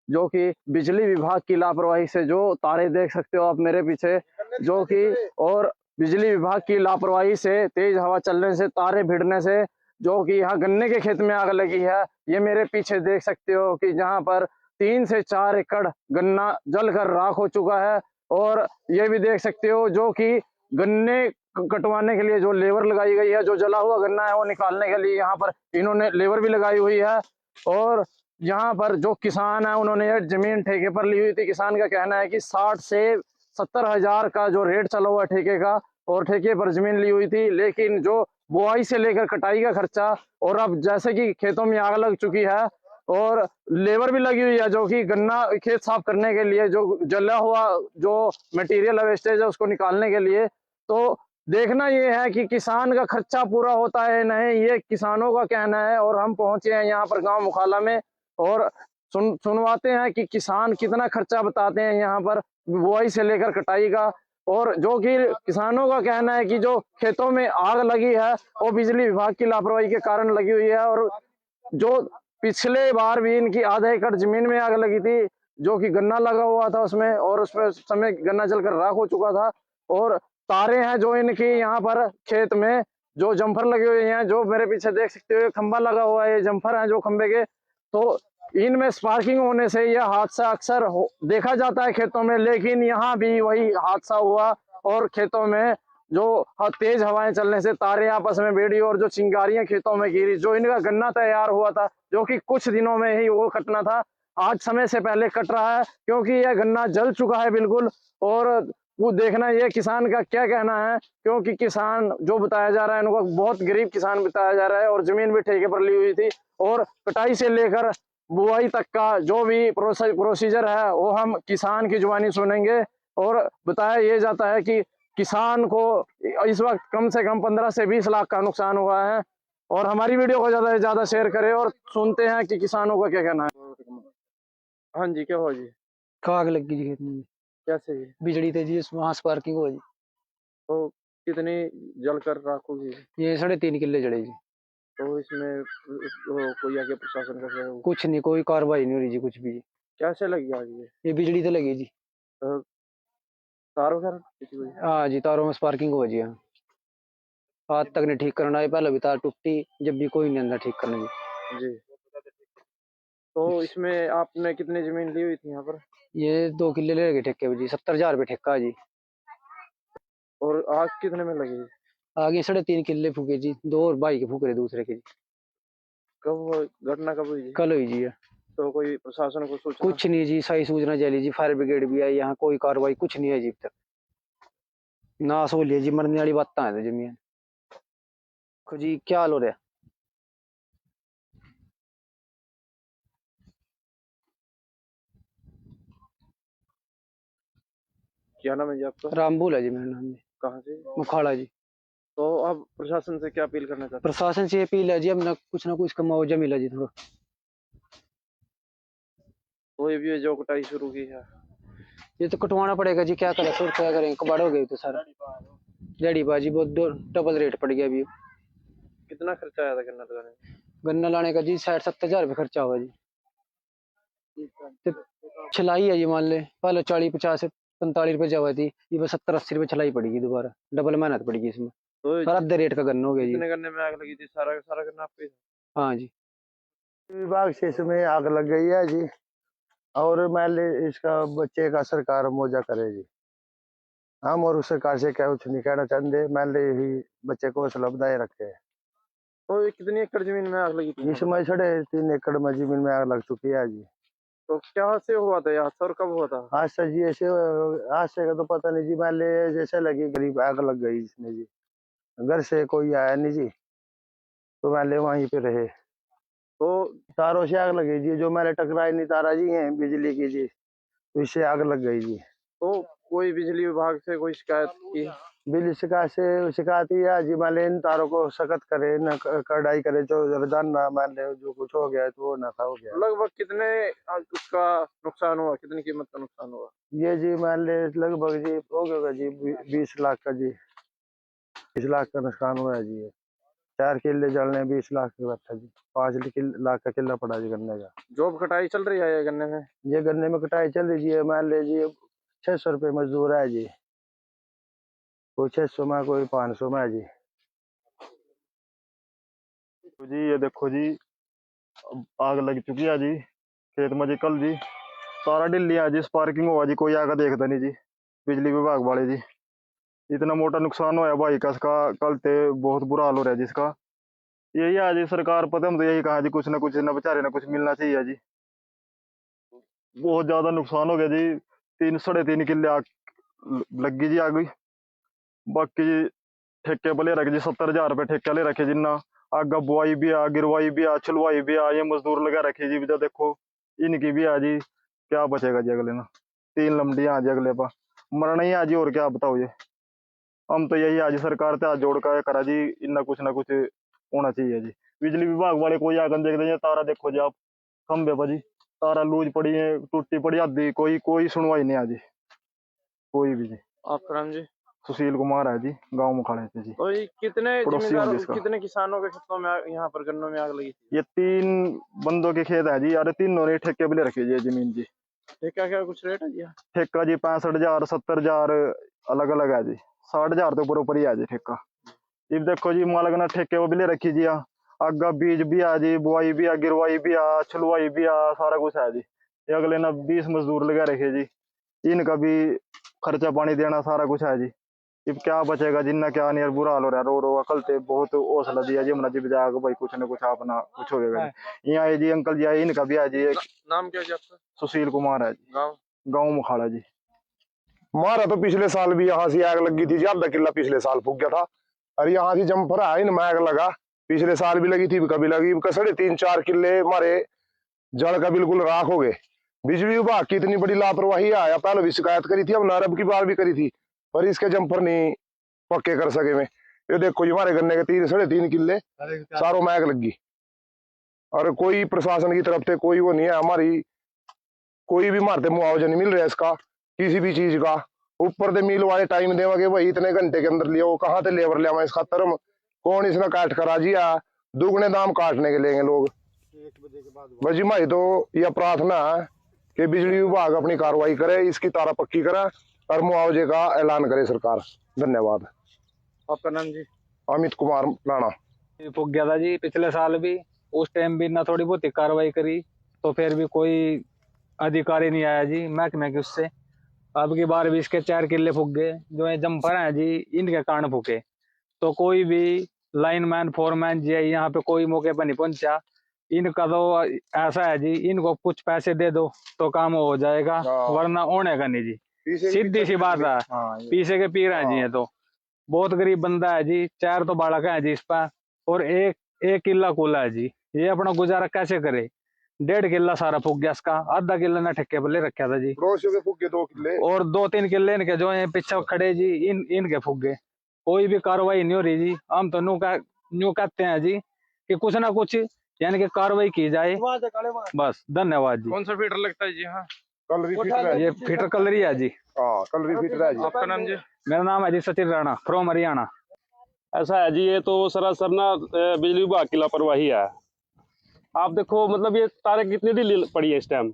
जो कि बिजली विभाग की लापरवाही से जो तारे देख सकते हो आप मेरे पीछे, जो कि और बिजली विभाग की लापरवाही से तेज हवा चलने से तारे भिड़ने से जो कि यहाँ गन्ने के खेत में आग लगी है। ये मेरे पीछे देख सकते हो कि जहाँ पर 3 से 4 एकड़ गन्ना जलकर राख हो चुका है। और ये भी देख सकते हो जो कि गन्ने कटवाने के लिए जो लेबर लगाई गई है, जो जला हुआ गन्ना है वो निकालने के लिए यहाँ पर इन्होंने लेबर भी लगाई हुई है। और यहाँ पर जो किसान है उन्होंने ये जमीन ठेके पर ली हुई थी। किसान का कहना है कि 60 से 70 हजार का जो रेट चला हुआ ठेके का, और ठेके पर जमीन ली हुई थी, लेकिन जो बुआई से लेकर कटाई का खर्चा, और अब जैसे कि खेतों में आग लग चुकी है और लेबर भी लगी हुई है जो कि गन्ना खेत साफ करने के लिए, जो जला हुआ जो मटेरियल वेस्टेज है उसको निकालने के लिए, तो देखना ये है कि किसान का खर्चा पूरा होता है नहीं, ये किसानों का कहना है। और हम पहुंचे हैं यहाँ पर गांव मुखाला में और सुनवाते हैं कि किसान कितना खर्चा बताते हैं यहाँ पर बुआई से लेकर कटाई का। और जो कि किसानों का कहना है कि जो खेतों में आग लगी है वो बिजली विभाग की लापरवाही के कारण लगी हुई है। और जो पिछले बार भी इनकी आधा एकड़ जमीन में आग लगी थी, जो कि गन्ना लगा हुआ था उसमें, और उसमें समय गन्ना जलकर राख हो चुका था। और तारे हैं जो इनकी यहाँ पर खेत में जो जम्फर लगे हुए हैं, जो मेरे पीछे देख सकते हो खंबा लगा हुआ है, ये जम्फर है जो खंबे के, तो इनमें स्पार्किंग होने से यह हादसा अक्सर देखा जाता है खेतों में। लेकिन यहाँ भी वही हादसा हुआ और खेतों में जो तेज हवाएं चलने से तारे आपस में भिड़ी और जो चिंगारियां खेतों में गिरी। जो इनका गन्ना तैयार हुआ था जो कि कुछ दिनों में ही वो कटना था, आज समय से पहले कट रहा है क्योंकि यह गन्ना जल चुका है बिल्कुल। और वो देखना ये किसान का क्या कहना है, क्योंकि किसान जो बताया जा रहा है उनको बहुत गरीब किसान बताया जा रहा है, और जमीन भी ठेके पर ली हुई थी। और कटाई से लेकर बुआई तक का जो भी प्रोसीजर है वो हम किसान की जुबानी सुनेंगे। और बताया ये जाता है कि किसान को इस वक्त कम से कम 15 से 20 लाख का नुकसान हुआ है। और हमारी वीडियो को ज्यादा से ज्यादा शेयर करें और सुनते हैं कि किसानों का क्या कहना है। हाँ जी, क्या हुआ जी?
आग लग गई जी खेत में।
कैसे जी?
बिजली थी जी, वहां स्पार्किंग हुआ जी।
तो कितनी जलकर राख होगी?
ये 3.5 किले जड़े जी।
तो इसमें कोई आगे प्रशासन का सहयोग?
कुछ नहीं, कोई कार्रवाई नहीं हो रही जी, कुछ भी जी।
कैसे लगी आग
ये बिजली तो लगी जी।
तार वगैरह किसी को?
हाँ जी, तारों में स्पार्किंग हुआ जी। हाँ, आज तक नहीं ठीक करना है, पहले भी तार टूटी जब भी कोई नहीं अंदर ठीक करने जी।
जी। तो इसमें आपने कितनी जमीन ली हुई थी यहाँ पर?
ये 2 किले ले गए ठेके पे जी, 70,000 रुपये ठेका है जी।
और आग कितने में लगी?
आगे 3.5 किले फूके जी, 2 और भाई के फूक रहे दूसरे के जी।
घटना कब हुई जी?
कल हुई जी।
तो कोई प्रशासन को सूचना?
कुछ नहीं जी, सही सूचना चली जी, फायर ब्रिगेड भी आई, यहाँ कोई कार्रवाई कुछ नहीं है जी अब तक। नाश हो लिया जी, मरने वाली बात है तो जमीन। देखो जी क्या हाल हो रहा है।
क्या नाम है जी आपका?
रामबुल है जी मेरा नाम जी।
कहाँ से?
मुखाड़ा जी।
तो अब प्रशासन से क्या अपील करना चाहते हैं?
प्रशासन से अपील है जी, अब कुछ ना कुछ का मुआवजा मिला जी थोड़ा।
तो ये भी जो कटाई शुरू की है,
ये तो कटवाना पड़ेगा जी, क्या करें, फिर क्या करें, कबाड़ हो गए तो सारा जड़ी बाजी बहुत डबल रेट पड़ गया अभी।
कितना खर्चा आया था गन्ना लगाने में?
गन्ना लाने का जी 60-70 हजार रुपये खर्चा हुआ जी। तो छिलाई है जी, मान ले पहले 40-50-45 रुपये जवा थी, ये बस 70-80 रुपये छिलाई पड़ेगी, दोबारा डबल मेहनत पड़ेगी इसमें।
तो
सारा आधे रेट का गन्ना हो गया जी।
कितने गन्ने में आग लगी थी? सारा सारा गन्ना आपके?
हाँ जी।
विभाग से इसमें आग लग गई है जी, और मैं इसका बच्चे का सरकार मुआवजा करे जी। हम और उस सरकार से क्या कुछ नहीं कहना चाहते, मैं यही बच्चे को हौसला बनाए रखे।
तो ये कितनी एकड़ जमीन में आग लगी थी?
इसमें 3.5 एकड़ में जमीन में आग लग चुकी है जी।
तो क्या से हुआ था यहाँ और कब हुआ था?
आज से जी ऐसे आज से का तो पता नहीं जी, मान ले जैसे लगी करीब आग लग गई इसमें जी। घर से कोई आया नहीं जी, तो मान ले वहीं पे रहे।
तो
तारों से आग लगी जी, जो मैंने टकराई नहीं तारा जी हैं बिजली की जी, तो इससे आग लग गई जी।
तो कोई बिजली विभाग से कोई शिकायत की?
बिजली शिकायत ही है जी, मान ले इन तारों को सख्त करे न कढ़ाई करे, जो वरदान ना मान ले जो कुछ हो गया है तो वो ना था हो गया।
लगभग कितने उसका नुकसान हुआ, कितनी कीमत का नुकसान हुआ?
ये जी मान ले लगभग जी हो गया जी 20 लाख का जी, 20 लाख का नुकसान हुआ है जी। ये 4 किले जलने 20 लाख का था जी, 5 लाख का किला पड़ा जी गन्ने का।
जॉब कटाई चल रही है ये गन्ने में?
ये गन्ने में कटाई चल रही है, मान ले जी 600 रुपये मजदूर है जी, कोई 600 में कोई 500 में है जी।
तो जी ये देखो जी, अब आग लग चुकी है जी खेत में जी। कल जी सारा दिल्ली है जी स्पार्किंग हुआ जी, कोई आगा देखता नहीं जी। बिजली विभाग वाले जी, इतना मोटा नुकसान होया भाई का इसका, कल ते बहुत बुरा हाल हो रहा है जिसका। यही है जी सरकार पता, हम तो यही कहा जी कुछ ना कुछ ना बेचारे ना कुछ मिलना चाहिए जी। बहुत ज्यादा नुकसान हो गया जी, 3 साढ़े 3 किले आग लगी जी आग। बाकी जी ठेके पे ले रखे जी, 70,000 रुपये ठेके ले रखे जिन्ना। आगा बुआई भी आ, गिरवाई भी आ, छलवाई भी आ, ये मजदूर लगा रखे जी। जो देखो इनकी भी आ जी, क्या बचेगा जी अगले ना। 3 लमडियां आ जी अगले पा, मरना ही आ जी, और क्या बताओ ये। हम तो यही आज सरकार से हाथ जोड़ कर करा जी, इतना कुछ ना कुछ होना चाहिए जी। बिजली विभाग वाले कोई आकर देख देंगे, तारा देखो जी आप खंबे पर जी, तारा लूज पड़ी है, टूटी पड़ी आधी, कोई सुनवाई नहीं आ जी, कोई भी जी।
आपका नाम जी?
सुशील कुमार है जी, गांव मुखाड़े से जी।
तो ये कितने
पड़ोसी हूँ
जमींदारों,
जिसका।
कितने किसानों के खेतों में यहाँ पर गन्नों में आग लगी थी?
ये 3 बंदों के खेत है जी, अरे तीनों ने ठेके पे ले रखी है जी जमीन जी।
ठेका क्या कुछ रेट है जी?
ठेका जी 65,000 70,000 अलग अलग है जी, 60,000 तो ऊपर ही है जी ठेका। ये देखो जी मालक ने ठेके वो भी ले रखी जी। आगा बीज भी आ जी, बुआई भी आ, गिरवाई भी आ, छलवाई भी आ, सारा कुछ है जी। ये अगले ना 20 मजदूर लगा रखे जी, इनका भी खर्चा पानी देना सारा कुछ है जी। अब क्या बचेगा जिन्ना, क्या नहीं यार, बुरा हाल हो रहा है। रो रो अकल ते बहुत हौसला दिया जी, हमने जी बजाया भाई कुछ ना कुछ अपना कुछ होगा। यहाँ है जी अंकल जी आए, इनका भी है जी।
नाम क्या जी आपका?
सुशील कुमार है जी,
गाँव?
गाँव मुखाड़ा जी।
हमारा तो पिछले साल भी यहाँ से आग लगी थी जी, आधा किला पिछले साल फूक गया था। और यहाँ से जम्फर है इनमें आग लगा, पिछले साल भी लगी थी, कभी लगी, 3.5-4 किले हमारे जड़ का बिल्कुल राख हो गए। बिजली विभाग की इतनी बड़ी लापरवाही आया, पहले भी शिकायत करी थी, अब नरब की बार भी करी थी, पर इसके जम्फर नहीं पक्के कर सके में। ये देखो जी हमारे गन्ने के 3.5 किले सारों में आग लगी, और कोई प्रशासन की तरफ से कोई वो नहीं है हमारी, कोई भी मारते मुआवजा नहीं मिल रहा है इसका किसी भी चीज का। ऊपर से मिल वाले टाइम देवागे भाई, इतने घंटे के अंदर लिया, वो कहाँ से लेबर लिया इस खातर हम, कौन इसने काट करा जी, दुगने दाम काटने के लेंगे लोग। भाजी माई तो यह प्रार्थना है कि बिजली विभाग अपनी कार्रवाई करे, इसकी तारा पक्की करे और मुआवजे का ऐलान करे सरकार। धन्यवाद।
आपका नाम जी?
अमित कुमार राणा।
फूक गया था जी पिछले साल भी, उस टाइम भी ना थोड़ी बहुत कार्रवाई करी, तो फिर भी कोई अधिकारी नहीं आया जी महकमे के उससे। अब की बार भी इसके 4 किले फूक गए, जो ये जम्फर हैं जी इनके कारण फूके। तो कोई भी लाइनमैन फोरमैन जी यहाँ पे कोई मौके पर नहीं पहुंचा। इनका तो ऐसा है जी, इनको कुछ पैसे दे दो तो काम हो जाएगा, वरना होने का नहीं जी, सीधी सी बात है। पीछे के पीर है जी, ये तो बहुत गरीब बंदा है जी, 4 तो बालक है जी इस पर, और एक किला कूला है जी। ये अपना गुजारा कैसे करे? 1.5 किला सारा फूक गया इसका, आधा किला ने ठेके पर ले रखा था जी,
पड़ोसियों के फूक गए 2 किले,
और 2-3 किले इनके जो है पीछे खड़े जी, इनके फूक गए। कोई भी कार्रवाई नहीं हो रही जी। हम तो न्यू कहते हैं जी कि कुछ ना कुछ यानी कि कार्रवाई की जाए, बस। धन्यवाद जी।
कौन सा फीडर लगता है जी? हाँ,
कलरी फिटर है,
ये फीटर कलरी है जी।
हाँ कलरी फिटर है जी।
आपका नाम जी?
मेरा नाम है जी सचिन राणा, फ्रॉम हरियाणा।
ऐसा है जी, ये तो सरासर ना बिजली विभाग की लापरवाही है। आप देखो मतलब ये तारे कितनी ढीली पड़ी है इस टाइम।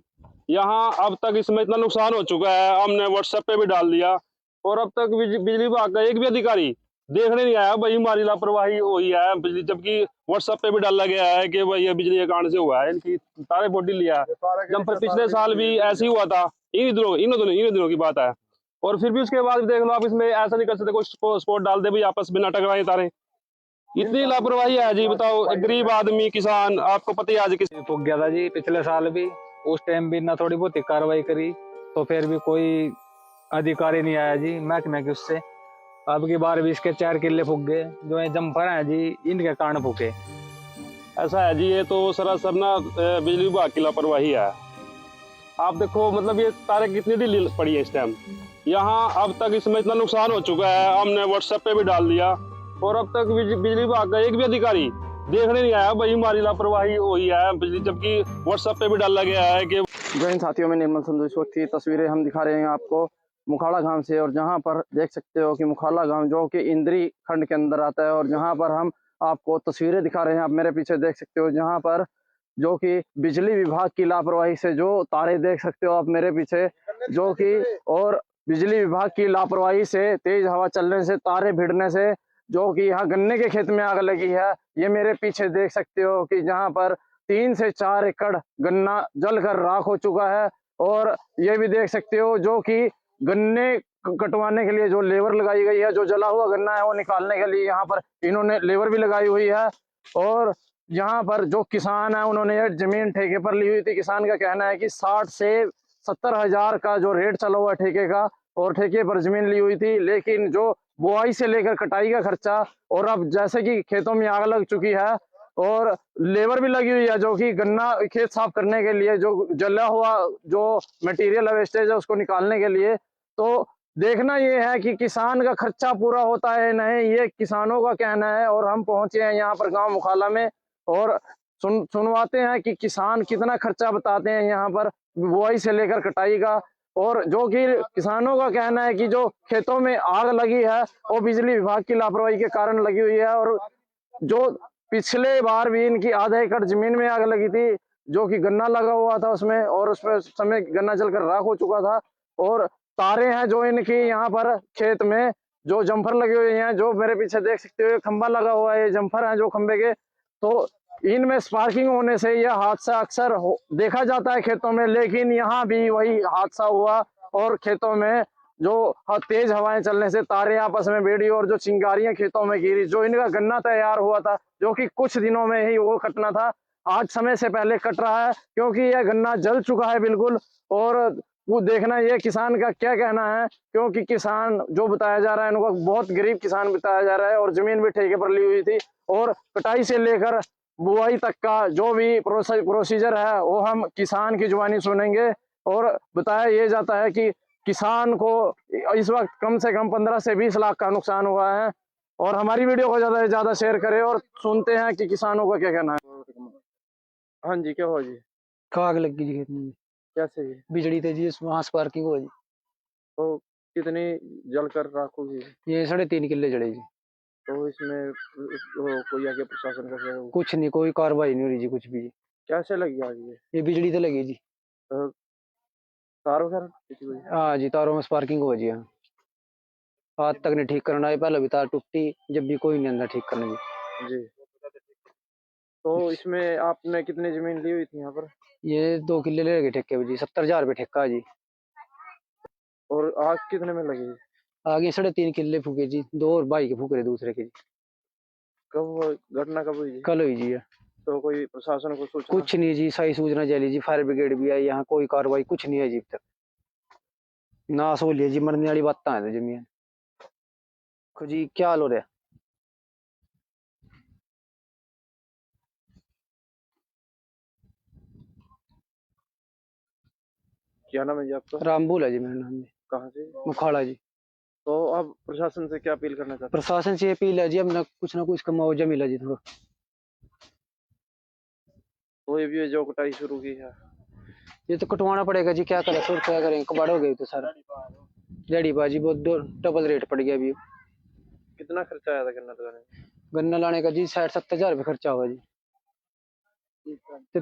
यहाँ अब तक इसमें इतना नुकसान हो चुका है, हमने व्हाट्सएप पे भी डाल दिया, और अब तक बिजली विभाग का एक भी अधिकारी देखने नहीं आया भाई हमारी लापरवाही हुई है बिजली, जबकि व्हाट्सएप पे भी डाला गया है कि भाई ये बिजली के कारण से हुआ है, इनकी तारे बहुत ढीली है। जब पर पिछले साल भी ऐसे ही हुआ था, इन दिनों की बात है, और फिर भी उसके बाद देख लो आप, इसमें ऐसा नहीं कर सकते कोई स्पोर्ट डाल दे भाई आपस में ना टकराए तारे। इतनी लापरवाही है जी, बताओ। एक गरीब आदमी किसान, आपको पता ही आज किस
फूक गया था जी पिछले साल भी, उस टाइम भी ना थोड़ी बहुत ही कार्रवाई करी तो फिर भी कोई अधिकारी नहीं आया जी महकमे के उससे। अब की बार भी इसके 4 किले फूक गए, जो ये जम्फर हैं जी इनके कारण फूके।
ऐसा है जी, ये तो सरासर ना बिजली विभाग की लापरवाही है। आप देखो मतलब ये तारें कितनी ढीली पड़ी है इस टाइम। यहाँ अब तक इसमें इतना नुकसान हो चुका है, हमने व्हाट्सएप पे भी डाल दिया और अब तक बिजली विभाग का एक भी अधिकारी देखने नहीं आया। भाई हमारी लापरवाही हुई है बिजली, जबकि व्हाट्सएप पे भी डाला गया है कि।
जय हिंद साथियों, में निर्मल संधू। इस वक्त की तस्वीरें हम दिखा रहे हैं आपको मुखाड़ा गांव से, और जहां पर देख सकते हो कि मुखाड़ा गांव जो कि इंद्री खंड के अंदर आता है, और जहां पर हम आपको तस्वीरें दिखा रहे हैं। आप मेरे पीछे देख सकते हो जहां पर जो कि बिजली विभाग की लापरवाही से जो तारे देख सकते हो आप मेरे पीछे, जो कि और बिजली विभाग की लापरवाही से तेज हवा चलने से तारे भिड़ने से जो कि यहाँ गन्ने के खेत में आग लगी है। ये मेरे पीछे देख सकते हो कि जहाँ पर 3 से 4 एकड़ गन्ना जलकर राख हो चुका है। और ये भी देख सकते हो जो कि गन्ने कटवाने के लिए जो लेबर लगाई गई है, जो जला हुआ गन्ना है वो निकालने के लिए यहाँ पर इन्होंने लेबर भी लगाई हुई है। और यहाँ पर जो किसान है उन्होंने ये जमीन ठेके पर ली हुई थी। किसान का कहना है कि 60 से 70 हजार का जो रेट चला हुआ ठेके का, और ठेके पर जमीन ली हुई थी, लेकिन जो बुआई से लेकर कटाई का खर्चा, और अब जैसे कि खेतों में आग लग चुकी है और लेबर भी लगी हुई है जो कि गन्ना खेत साफ करने के लिए, जो जला हुआ जो मटेरियल वेस्टेज है उसको निकालने के लिए, तो देखना ये है कि किसान का खर्चा पूरा होता है नहीं, ये किसानों का कहना है। और हम पहुंचे हैं यहाँ पर गांव मुखाला में, और सुनवाते हैं कि किसान कितना खर्चा बताते हैं यहाँ पर बुआई से लेकर कटाई का। और जो कि किसानों का कहना है कि जो खेतों में आग लगी है वो बिजली विभाग की लापरवाही के कारण लगी हुई है। और जो पिछले बार भी इनकी आधा एकड़ जमीन में आग लगी थी, जो कि गन्ना लगा हुआ था उसमें, और उसमें समय गन्ना जलकर राख हो चुका था। और तारे हैं जो इनकी यहाँ पर खेत में जो जम्फर लगे हुए हैं, जो मेरे पीछे देख सकते हो खंबा लगा हुआ है, ये जम्फर है जो खंबे के, तो इनमें स्पार्किंग होने से यह हादसा अक्सर देखा जाता है खेतों में। लेकिन यहाँ भी वही हादसा हुआ, और खेतों में जो तेज हवाएं चलने से तारे आपस में भिड़ी और जो चिंगारियां खेतों में गिरी। जो इनका गन्ना तैयार हुआ था, जो कि कुछ दिनों में ही वो कटना था, आज समय से पहले कट रहा है क्योंकि यह गन्ना जल चुका है बिल्कुल। और वो देखना ये किसान का क्या कहना है, क्योंकि किसान जो बताया जा रहा है उनको बहुत गरीब किसान बताया जा रहा है, और जमीन भी ठेके पर ली हुई थी। और कटाई से लेकर बुआई तक का जो भी प्रोसीजर है वो हम किसान की जुबानी सुनेंगे। और बताया ये जाता है कि किसान को इस वक्त कम से कम 15 से 20 लाख का नुकसान हुआ है। और हमारी वीडियो को ज्यादा से ज्यादा शेयर करें, और सुनते हैं कि किसानों का क्या कहना है। हाँ जी, क्या हुआ जी?
आग लग गई जी खेत में।
कैसे जी?
बिजली थे जी, वहां स्पार्किंग हुआ जी।
तो कितनी जलकर राख होगी?
ये 3.5 किले जड़े जी।
तो इसमें कोई आगे प्रशासन का क्या?
कुछ नहीं, कोई कार्रवाई नहीं हो रही जी, कुछ भी।
कैसे लगी आग
ये बिजली तो लगी जी।
तार वगैरह किसी को?
हाँ जी, तारों में स्पार्किंग हुआ जी। हाँ, आज तक नहीं ठीक करना है, पहले भी तार टूटी, जब भी कोई नहीं अंदर ठीक करने जी।
तो इसमें आपने कितनी जमीन ली हुई थी यहाँ पर?
ये 2 किले ले गए ठेके पे जी, 70 हजार रुपये ठेका है जी।
और आग कितने में लगी?
आगे 3.5 किले फूके जी, 2 और भाई के फूक रहे दूसरे के जी।
कब घटना कब हुई जी?
कल हुई जी।
तो कोई प्रशासन को सूचना?
कुछ नहीं जी, सही सूचना चली जी, फायर ब्रिगेड भी आई, यहाँ कोई कार्रवाई कुछ नहीं है जी अब तक। नाश हो लिया जी, मरने वाली बात है जमीन जी। क्या हाल हो रहा है?
क्या नाम है जी आपका?
रामबुल है जी मेरा नाम जी।
कहाँ से?
मुखाड़ा जी।
तो अब प्रशासन से क्या अपील करना चाहते
प्रशासन से अपील है जी, अब ना कुछ का मुआवजा मिला जी थोड़ा।
तो ये भी जो कटाई शुरू की है,
ये तो कटवाना पड़ेगा जी, क्या करें फिर, क्या करें, कबाड़ हो गए तो सारा जड़ी बाजी, बहुत डबल रेट पड़ गया अभी।
कितना खर्चा आया था गन्ना लगाने में?
गन्ना लाने का जी 60-70 हजार रुपये खर्चा हुआ जी। तो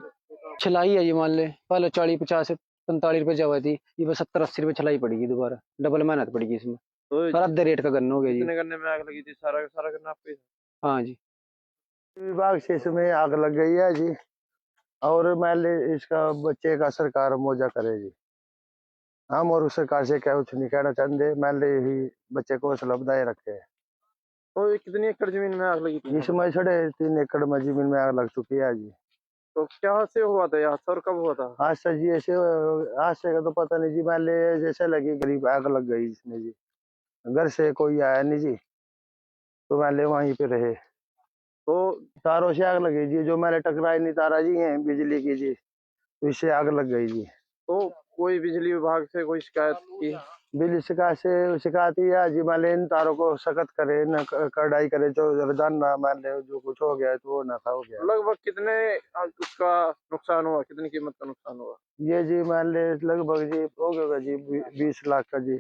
छिलाई है जी, मान ले पहले 40-50-45 रुपए जवा थी, ये बस 70-80 रुपए छिलाई पड़ेगी, दोबारा डबल मेहनत पड़ेगी इसमें।
तो
पर आधे रेट का गन्ना हो गया जी।
कितने गन्ने में आग लगी थी? सारा सारा गन्ना आपके?
हाँ जी।
विभाग से इसमें आग लग गई है जी, और मैं इसका बच्चे का सरकार मुआवजा करे जी। हम और उस सरकार से क्या कुछ नहीं कहना चाहते, मैं यही बच्चे को हौसला बधाए रखे।
तो ये कितनी एकड़ जमीन में आग लगी थी?
इसमें 3.5 एकड़ में जमीन में आग लग चुकी है जी।
तो क्या से हुआ था यहाँ और कब हुआ था?
आज से जी ऐसे आज से का तो पता नहीं जी, मान ले जैसे लगी करीब आग लग गई इसमें जी। घर से कोई आया नहीं जी, तो मान ले वहीं पे रहे,
तो
तारों से आग लगी जी। जो मैंने टकराई नहीं तारा जी है बिजली की जी, तो इससे आग लग गई जी।
तो कोई बिजली विभाग से कोई शिकायत की?
बिजली शिकायत से शिकायत ही है जी, मान ले इन तारों को सख्त करे न कड़ाई करे, जो रोजान ना मान ले जो कुछ हो गया है तो वो ना था हो गया।
लगभग कितने उसका नुकसान हुआ, कितनी कीमत का नुकसान हुआ?
ये जी मान ले लगभग जी हो गया जी 20 लाख का जी,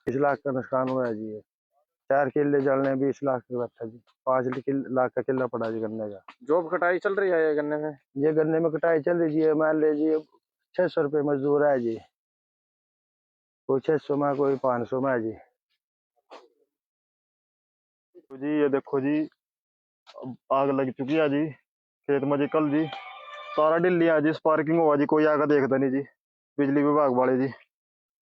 20 लाख का नुकसान हुआ है जी। ये 4 किले जलने 20 लाख का बैठा जी, 5 लाख का किला पड़ा जी गन्ने का।
जॉब कटाई चल रही है ये गन्ने में?
ये गन्ने में कटाई चल रही है, मान ले जी 600 रुपये मजदूर है जी, कोई 600 में कोई 500 में है जी।
तो जी ये देखो जी, अब आग लग चुकी है जी खेत में जी। कल जी सारा दिल्ली है जी, स्पार्किंग हुआ जी, कोई आगा देखता नहीं जी, बिजली विभाग वाले जी।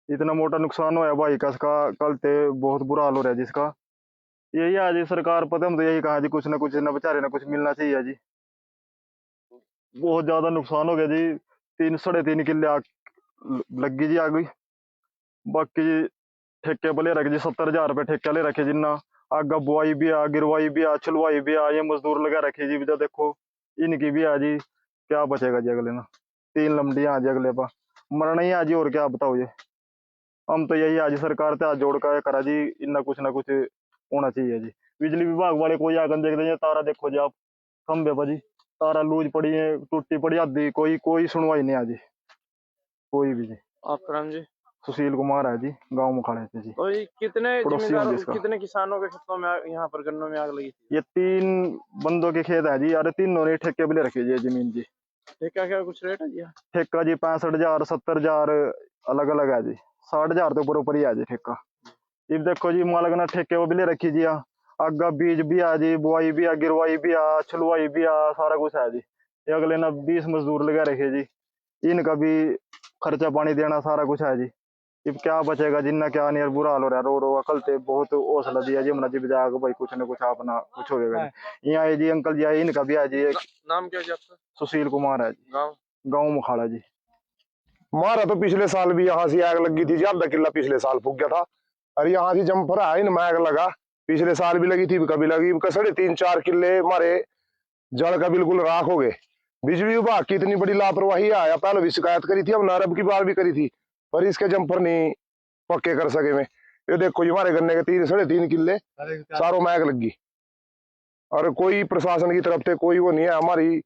इतना मोटा नुकसान हुआ भाई का इसका, कल ते बहुत बुरा हाल हो रहा है जिसका। यही है जी सरकार, पता हम तो यही कहा जी, कुछ ना बेचारे ना कुछ मिलना चाहिए जी। बहुत ज्यादा नुकसान हो गया जी, 3 साढ़े 3 किले आग लगी जी। आ गई बाकी जी ठेके पर ले रखे जी, 70,000 रुपये ठेका ले रखे जिन्ना। आगा बुआई भी आ, गिरवाई भी आ, छलवाई भी आ, ये मजदूर लगा रखे जी। जो देखो इनकी भी आ जी, क्या बचेगा जी अगले ना। 3 लमडियां आ जी अगले पा, मरना ही आ जी, और क्या बताओ ये। हम तो यही आज सरकार से हाथ जोड़ कर करा जी, इतना कुछ ना कुछ होना चाहिए जी। बिजली विभाग वाले कोई आकर देख देंगे, तारा देखो जी आप, खंबे पर जी तारा लूज पड़ी है, टूटी पड़ी आधी, कोई सुनवाई नहीं आ जी, कोई भी जी।
आपका नाम जी?
सुशील कुमार है जी, गाँव मुखाड़े से जी।
तो ये कितने
पड़ोसी हैं
जिम्मेदार,
जिसका।
कितने किसानों के खेतों में यहाँ पर गन्नों में आग लगी थी?
ये 3 बंदों के खेत है जी, अरे 3 ने ठेके पे ले रखी है जी जमीन जी।
ठेका क्या कुछ रेट है जी?
ठेका जी 65,000 70,000 अलग अलग है जी, 60,000 तो ऊपर ही है जी ठेका। ये देखो जी मालक ने ठेके वो भी ले रखी जी। आगा बीज भी आ जी, बुआई भी आ, गिरवाई भी आ, छलवाई भी आ, सारा कुछ है जी। ये अगले ना 20 मजदूर लगा रखे जी, इनका भी खर्चा पानी देना सारा कुछ है जी। अब क्या बचेगा जिन्ना, क्या नहीं, बुरा हाल हो रहा है। रो अकल ते बहुत हौसला दिया जी हमने जी, बजा भाई कुछ ना कुछ अपना कुछ हो गया। यहाँ है जी अंकल जी आए, इनका भी है जी।
नाम क्या जी आपका?
सुशील कुमार है जी,
गाँव?
गाँव मुखाड़ा जी।
हमारा तो पिछले साल भी यहाँ से आग लगी थी जी, आधा किला पिछले साल फूक गया था। और यहाँ से जम्पर है इन में आग लगा, पिछले साल भी लगी थी, कभी लगी 3.5-4 किले हमारे जड़ का बिल्कुल राख हो गए। बिजली विभाग की इतनी बड़ी लापरवाही आया, पहले भी शिकायत करी थी, हम अरब की बार भी करी थी, पर इसके जम्पर नहीं पक्के कर सके में। ये देखो जी हमारे गन्ने के 3-3.5 किले सारों में आग लगी, और कोई प्रशासन की तरफ से कोई वो नहीं है हमारी,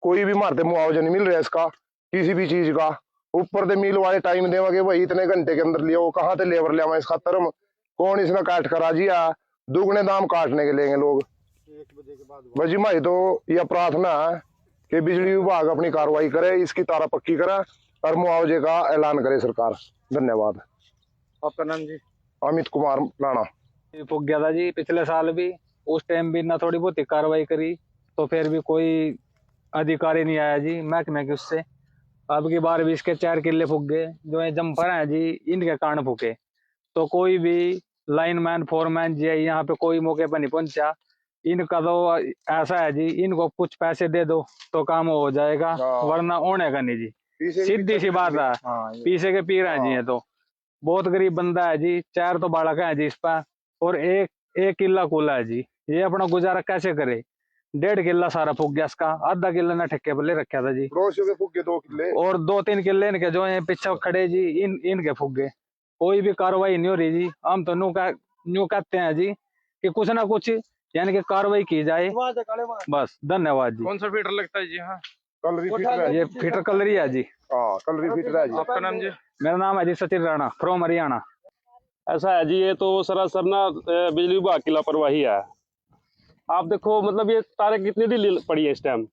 कोई भी मारते मुआवजा नहीं मिल रहा है इसका किसी भी चीज का। ऊपर से मिल वाले टाइम देवागे वही इतने घंटे के अंदर लिया, वो कहाँ से लेबर लिया इस खातर कौन इसने काट करा जी, दुगने दाम काटने के लेंगे लोग। बस जी हमारी तो यह प्रार्थना है कि बिजली विभाग अपनी कार्रवाई करे, इसकी तारा पक्की करे और मुआवजे का ऐलान करे सरकार। धन्यवाद।
आपका नाम जी?
अमित कुमार राणा।
फूक गया था जी पिछले साल भी, उस टाइम भी ना थोड़ी बहुत ही कार्रवाई करी, तो फिर भी कोई अधिकारी नहीं आया जी महकमे के उससे। अब की बार भी इसके 4 किले फूक गए, जो ये जम्पर हैं जी इनके कारण फूके। तो कोई भी लाइनमैन फोरमैन जी यहाँ पे कोई मौके पर नहीं पहुंचा। इनका तो ऐसा है जी, इनको कुछ पैसे दे दो तो काम हो जाएगा, वरना होने का नहीं जी, सीधी सी बात है। पीछे के पीर हैं जी, ये तो बहुत गरीब बंदा है जी, 4 तो बालक है जी इस पर, और एक किला कूला है जी। ये अपना गुजारा कैसे करे? 1.5 किला सारा फूक गया इसका, आधा किला ने ठेके पर ले रखा था जी,
पड़ोसियों के फूक गए 2 किले,
और 2-3 किले इनके जो है पीछे खड़े जी, इनके फूक गए। कोई भी कार्रवाई नहीं हो रही जी। हम तो न्यू कहते हैं जी कि कुछ ना कुछ यानी कि कार्रवाई की जाए, बस। धन्यवाद जी।
कौन सा फीडर लगता है जी? हाँ,
कलरी फिटर है,
ये फीटर कलरी है जी।
हाँ कलरी फिटर है जी।
आपका नाम जी?
मेरा नाम है जी सचिन राणा, फ्रॉम हरियाणा।
ऐसा है जी, ये तो सरासर ना बिजली विभाग की लापरवाही है। आप देखो मतलब ये तारे कितनी ढीली पड़ी है इस टाइम।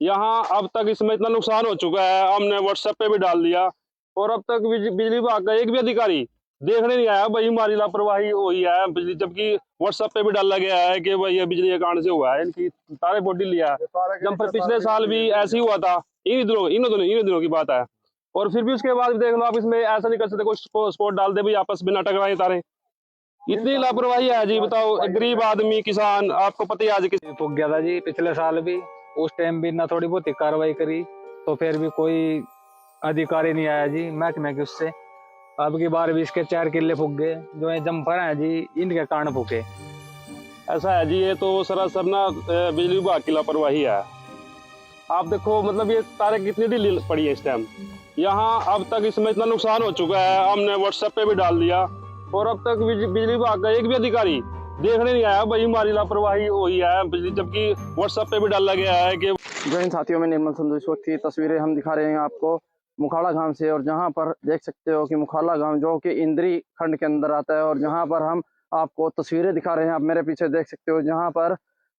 यहाँ अब तक इसमें इतना नुकसान हो चुका है, हमने व्हाट्सएप पे भी डाल दिया, और अब तक बिजली विभाग का एक भी अधिकारी देखने नहीं आया भाई हमारी लापरवाही हुई है बिजली, जबकि व्हाट्सएप पे भी डाला गया है कि भाई ये बिजली के कारण से हुआ है, इनकी तारे बहुत ढीली है। जब पर पिछले साल भी ऐसे ही हुआ था, इन दिनों की बात है, और फिर भी उसके बाद देख लो आप, इसमें ऐसा नहीं कर सकते कोई स्पोर्ट डाल दे भाई आपस में ना टकराए तारे। इतनी लापरवाही है जी, बताओ। एक गरीब आदमी किसान, आपको पता ही आज
फूक गया था जी पिछले साल भी, उस टाइम भी ना थोड़ी बहुत ही कार्रवाई करी तो फिर भी कोई अधिकारी नहीं आया जी महकमे के उससे। अब की बार भी इसके 4 किले फूक गए, जो ये जम्फर हैं जी इनके कारण फूके।
ऐसा है जी, ये तो सरासर ना बिजली विभाग की लापरवाही है। आप देखो मतलब ये तारें कितनी ढीली पड़ी है इस टाइम। यहाँ अब तक इसमें इतना नुकसान हो चुका है, हमने व्हाट्सएप पे भी डाल दिया और अब तक बिजली विभाग का एक भी अधिकारी देखने नहीं आया भाई हमारी लापरवाही हुई है बिजली, जबकि व्हाट्सएप पे भी डाला गया है कि।
जय हिंद साथियों, में निर्मल संधू। इस वक्त की तस्वीरें हम दिखा रहे हैं आपको मुखाड़ा गांव से, और जहां पर देख सकते हो कि मुखाड़ा गांव जो कि इंद्री खंड के अंदर आता है, और जहां पर हम आपको तस्वीरें दिखा रहे हैं। आप मेरे पीछे देख सकते हो जहां पर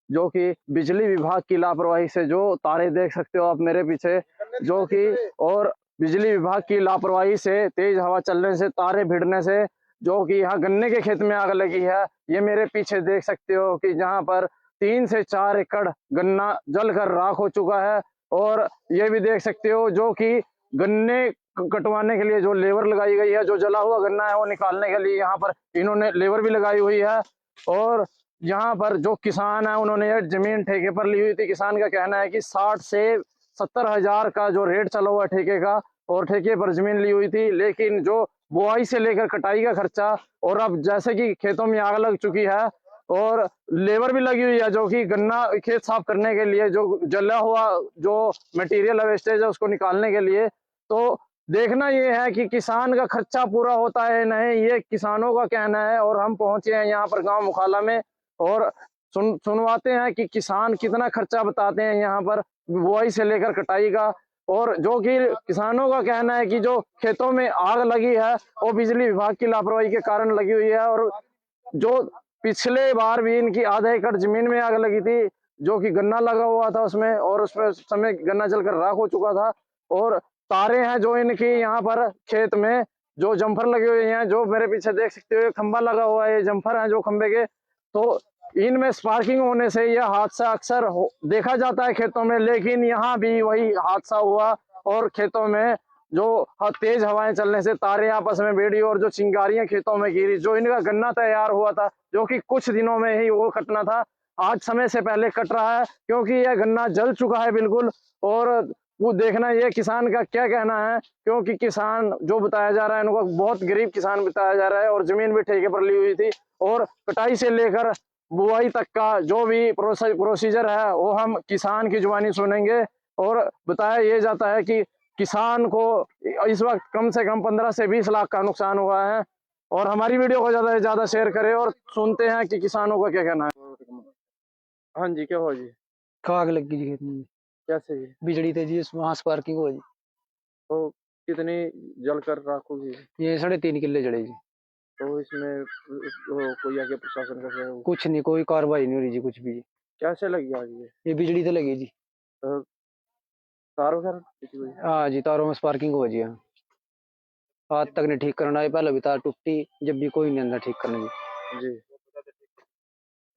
जो कि बिजली विभाग की लापरवाही से जो तारे देख सकते हो आप मेरे पीछे, जो कि और बिजली विभाग की लापरवाही से तेज हवा चलने से तारे भिड़ने से जो कि यहाँ गन्ने के खेत में आग लगी है। ये मेरे पीछे देख सकते हो कि जहाँ पर 3 से 4 एकड़ गन्ना जलकर राख हो चुका है। और ये भी देख सकते हो जो कि गन्ने कटवाने के लिए जो लेबर लगाई गई है, जो जला हुआ गन्ना है वो निकालने के लिए यहाँ पर इन्होंने लेबर भी लगाई हुई है। और यहाँ पर जो किसान है उन्होंने ये जमीन ठेके पर ली हुई थी। किसान का कहना है कि 60 से 70 हजार का जो रेट चला हुआ ठेके का, और ठेके पर जमीन ली हुई थी, लेकिन जो बुआई से लेकर कटाई का खर्चा, और अब जैसे कि खेतों में आग लग चुकी है और लेबर भी लगी हुई है जो कि गन्ना खेत साफ करने के लिए, जो जला हुआ जो मटेरियल वेस्टेज है उसको निकालने के लिए, तो देखना ये है कि किसान का खर्चा पूरा होता है नहीं, ये किसानों का कहना है। और हम पहुंचे हैं यहाँ पर गांव मुखाला में, और सुनवाते हैं कि किसान कितना खर्चा बताते हैं यहाँ पर बुआई से लेकर कटाई का। और जो कि किसानों का कहना है कि जो खेतों में आग लगी है वो बिजली विभाग की लापरवाही के कारण लगी हुई है। और जो पिछले बार भी इनकी आधा एकड़ जमीन में आग लगी थी, जो कि गन्ना लगा हुआ था उसमें, और उसमें उस समय गन्ना जलकर राख हो चुका था। और तारे हैं जो इनकी यहाँ पर खेत में जो जम्फर लगे हुए हैं, जो मेरे पीछे देख सकते हो खंबा लगा हुआ है, ये जम्फर है जो खंबे के, तो इनमें स्पार्किंग होने से यह हादसा अक्सर देखा जाता है खेतों में। लेकिन यहाँ भी वही हादसा हुआ, और खेतों में जो तेज हवाएं चलने से तारे आपस में भिड़ी और जो चिंगारियां खेतों में गिरी। जो इनका गन्ना तैयार हुआ था जो कि कुछ दिनों में ही वो कटना था, आज समय से पहले कट रहा है क्योंकि यह गन्ना जल चुका है बिल्कुल। और वो देखना ये किसान का क्या कहना है, क्योंकि किसान जो बताया जा रहा है इनको बहुत गरीब किसान बताया जा रहा है, और जमीन भी ठेके पर ली हुई थी, और कटाई से लेकर बुआई तक का जो भी प्रोसीजर है वो हम किसान की जुबानी सुनेंगे। और बताया ये जाता है कि किसान को इस वक्त कम से कम 15 से 20 लाख का नुकसान हुआ है। और हमारी वीडियो को ज्यादा से ज्यादा शेयर करें, और सुनते हैं कि किसानों का क्या कहना है। हाँ जी, क्या हुआ जी?
आग लग गई जी खेत में।
कैसे जी?
बिजली थी जी, वहां स्पार्किंग हुआ जी।
तो कितनी जलकर राख होगी?
ये 3.5 किले जड़े जी।
तो इसमें कोई आगे प्रशासन का क्या?
कुछ नहीं, कोई कार्रवाई नहीं हो रही जी कुछ भी।
कैसे लगी आग
ये बिजली तो लगी जी।
तार वगैरह किसी हुई?
हाँ जी, तारों में स्पार्किंग हुआ जी। हाँ, आज तक नहीं ठीक करना है, पहले भी तार टूटी जब भी कोई नहीं अंदर ठीक करने जी।
जी।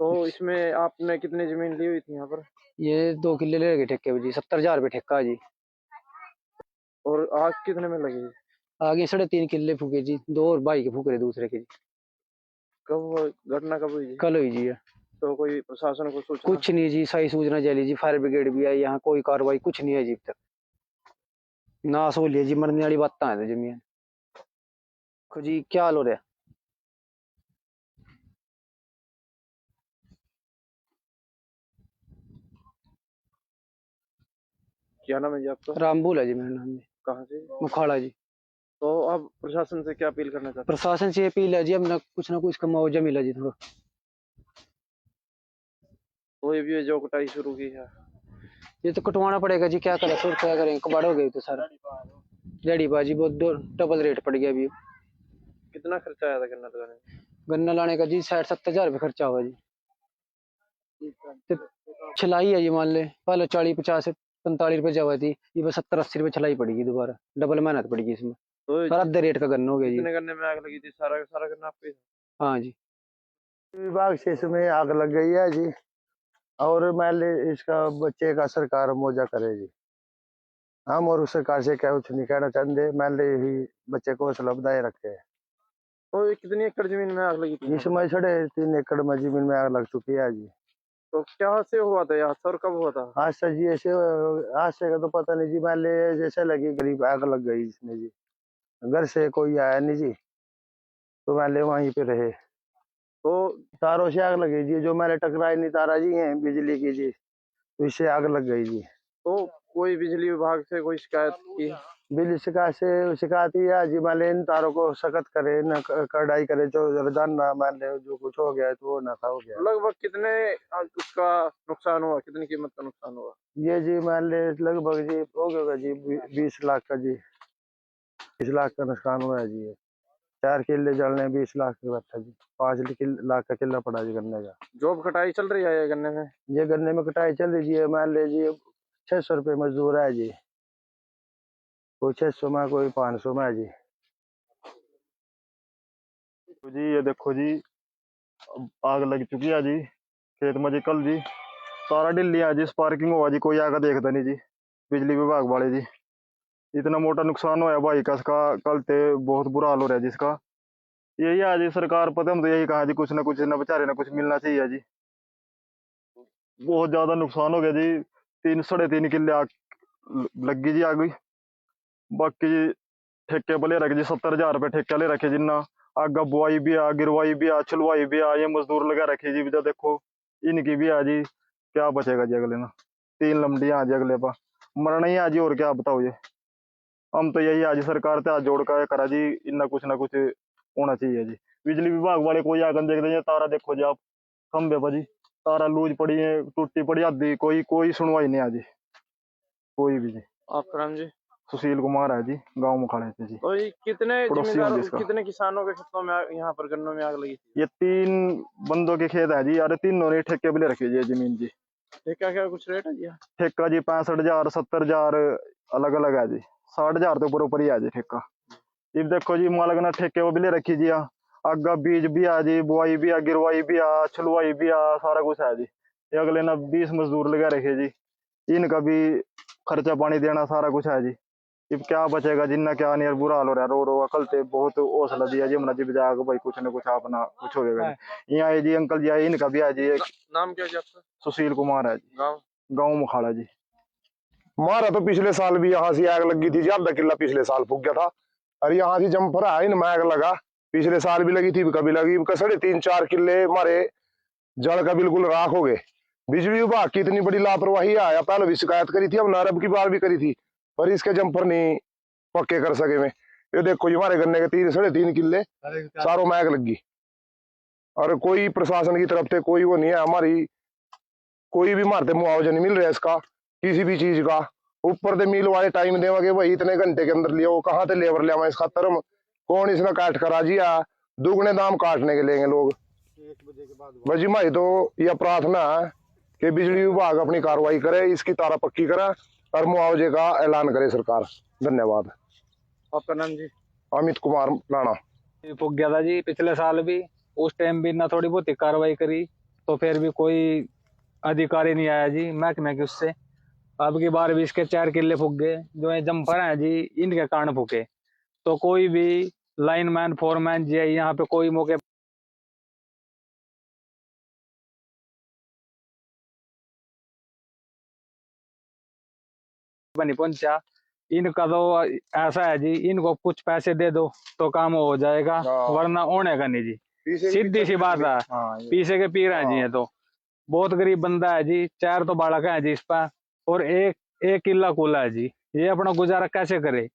तो इसमें आपने कितनी जमीन ली हुई थी यहाँ पर?
ये 2 किले ले गए ठेके पे जी, 70,000 रुपये ठेका है जी।
और आग कितने में लगी?
आगे 3.5 किले फूके जी, 2 और भाई के फूक रहे दूसरे के जी।
घटना कब हुई जी?
कल हुई जी।
तो कोई प्रशासन को सूचना?
कुछ नहीं जी, सही सूचना चली जी, फायर ब्रिगेड भी आई, यहाँ कोई कार्रवाई कुछ नहीं है जी अब तक। नाश हो लिया जी, मरने वाली बात है जमीन। देखो जी क्या हाल हो रहा है।
क्या नाम है जी आपका?
रामबुल है जी मेरा नाम जी।
कहाँ से?
मुखाड़ा जी।
तो अब प्रशासन से क्या अपील करना चाहते
प्रशासन से अपील है जी, अब ना कुछ का मुआवजा मिला जी थोड़ा।
तो ये भी जो कटाई शुरू की है,
ये तो कटवाना पड़ेगा जी, क्या करें फिर, क्या करें, कबाड़ हो गई तो सारा जड़ी बाजी, बहुत डबल रेट पड़ गया अभी।
कितना खर्चा आया था गन्ना लगाने में?
गन्ना लाने का जी 60-70 हजार रुपये खर्चा हुआ जी। तो छिलाई है जी, मान ले पहले 40-50-45 रुपए जवा थी, ये बस 70-80 रुपए छिलाई पड़ेगी दोबारा, डबल मेहनत पड़ेगी इसमें।
तो
सारा आधे रेट का गन्ना हो गया जी।
कितने गन्ने में आग लगी थी? सारा सारा गन्ना आपके?
हाँ जी।
विभाग से इसमें आग लग गई है जी, और मैं इसका बच्चे का सरकार मुआवजा करे जी। हम और उस सरकार से क्या कुछ नहीं कहना चाहते, मैं यही बच्चे को हौसला बधाए रखे।
तो ये कितनी एकड़ जमीन में आग लगी थी?
इसमें 3.5 एकड़ में जमीन में आग लग चुकी है जी।
तो क्या से हुआ था यहाँ सर, कब हुआ था?
आज से जी ऐसे आज से का तो पता नहीं जी, मान ले जैसे लगी गरीब आग लग गई इसमें जी। घर से कोई आया नहीं जी, तो मान ले वहीं पे रहे।
तो
तारों से आग लगी जी, जो मैंने टकराई नहीं तारा जी है बिजली की जी, तो इससे आग लग गई जी।
तो कोई बिजली विभाग से कोई शिकायत की?
बिजली शिकायत ही है जी, मान ले इन तारों को सख्त करे न कढ़ाई करे, जो रोजाना मान ले जो कुछ हो गया है तो वो ना था हो गया।
लगभग कितने उसका नुकसान हुआ, कितनी कीमत का नुकसान हुआ?
ये जी मान ले लगभग जी हो गया जी 20 लाख का जी, 20 लाख का नुकसान हुआ है जी। ये 4 किले जलने 20 लाख का बैठा जी, 5 लाख का किला पड़ा जी गन्ने का।
जॉब कटाई चल रही है ये गन्ने में?
ये गन्ने में कटाई चल रही है, मान ले जी 600 रुपये मजदूर है जी, कोई 600 में कोई 500 में है जी।
तो जी ये देखो जी, अब आग लग चुकी है जी खेत में जी। कल जी सारा दिल्ली है जी, स्पार्किंग हुआ जी, कोई आगा देखता नहीं जी। बिजली विभाग वाले जी, इतना मोटा नुकसान हुआ भाई का इसका, कल ते बहुत बुरा हाल हो रहा है जिसका। यही है जी सरकार, पता हम तो यही कहा जी, कुछ ना कुछ ना बेचारे ना कुछ मिलना चाहिए जी। बहुत ज्यादा नुकसान हो गया जी, 3 साढ़े 3 किले आग लग गई जी आग। बाकी जी ठेके पर ले रखे जी, 70,000 रुपये ठेका ले रखे जिन्ना। आगा बुआई भी आ, गिरवाई भी आ, छलवाई भी आ, ये मजदूर लगा रखे जी। जो देखो इनकी भी आ जी, क्या बचेगा जी अगले ना। 3 लमडियां आ जी अगले पा, मरना ही आ जी, और क्या बताओ ये। हम तो यही आज सरकार से हाथ जोड़ कर करा जी, इतना कुछ ना कुछ होना चाहिए जी। बिजली विभाग वाले कोई आकर देख देंगे, तारा देखो जी आप, खंबे पर जी तारा लूज पड़ी है, टूटी पड़ी आधी, कोई सुनवाई नहीं आज जी, कोई भी जी।
आपका नाम जी?
सुशील कुमार है जी, गांव मुखाड़े से जी।
तो ये कितने
पड़ोसी हैं
जिम्मेदार,
जिसका।
कितने किसानों के खेतों में यहाँ पर गन्नों में आग लगी थी?
ये 3 बंदों के खेत है जी, अरे तीनों ने ठेके पे ले रखी है जी जमीन जी।
ये क्या क्या कुछ रेट है जी?
ठेका जी 65,000 70,000 अलग अलग है जी, 60,000 तो ऊपर ही है जी ठेका। ये देखो जी मालक ने ठेके वो भी ले रखी जी, आगा बीज भी आ जी, बुआई भी आ, गिरवाई भी आ, छलवाई भी आ, सारा कुछ है जी। ये अगले ना 20 मजदूर लगा रखे जी, इनका भी खर्चा पानी देना सारा कुछ है जी। अब क्या बचेगा जिन्ना, क्या नहीं, बुरा हाल हो रहा है। रो अकल ते बहुत हौसला दिया जी हमने जी, बजा भाई कुछ ना कुछ अपना कुछ हो गया। यहाँ है जी अंकल जी आए, इनका भी है जी, एक
नाम क्या जी आपका?
सुशील कुमार है जी,
गाँव?
गाँव मुखाड़ा जी।
हमारा तो पिछले साल भी यहाँ से आग लगी थी जी, आधा किला पिछले साल फूक गया था। और यहाँ से जम्पर है इनमें आग लगा, पिछले साल भी लगी थी, कभी लगी 3.5-4 किले हमारे जड़ का बिल्कुल राख हो गए। बिजली विभाग की इतनी बड़ी लापरवाही आया, पहले भी शिकायत करी थी, हम नारब की बार भी करी थी, पर इसके जम्पर नहीं पक्के कर सके में। ये देखो जी हमारे गन्ने के 3-3.5 किले सारों में आग लगी, और कोई प्रशासन की तरफ से कोई वो नहीं है हमारी, कोई भी मारते मुआवजा नहीं मिल रहा है इसका किसी भी चीज का। ऊपर से मिल वाले टाइम देवागे वही इतने घंटे के अंदर लिया, वो कहाँ से लेबर लिया इस खातर हम, कौन इसने काट करा जी, दुगने दाम काटने के लेंगे लोग। बस जी हमारी तो यह प्रार्थना है कि बिजली विभाग अपनी कार्रवाई करे, इसकी तारा पक्की करे और मुआवजे का ऐलान करे सरकार। धन्यवाद।
आपका नाम जी?
अमित कुमार राणा।
फूक गया था जी पिछले साल भी, उस टाइम भी ना थोड़ी बहुत ही कार्रवाई करी, तो फिर भी कोई अधिकारी नहीं आया जी महकमे के उससे। अब की बार भी इसके 4 किले फूक गए, जो ये जम्पर हैं जी इनके कारण फूके। तो कोई भी लाइनमैन फोरमैन जी यहाँ पे कोई मौके नहीं पहुंचा। इनका तो ऐसा है जी, इनको कुछ पैसे दे दो तो काम हो जाएगा, वरना होने का नहीं जी, सीधी सी बात है। पीछे के पीर है जी, ये तो बहुत गरीब बंदा है जी, 4 तो बालक है जी इस पर, और एक किला कूला है जी। ये अपना गुजारा कैसे करे?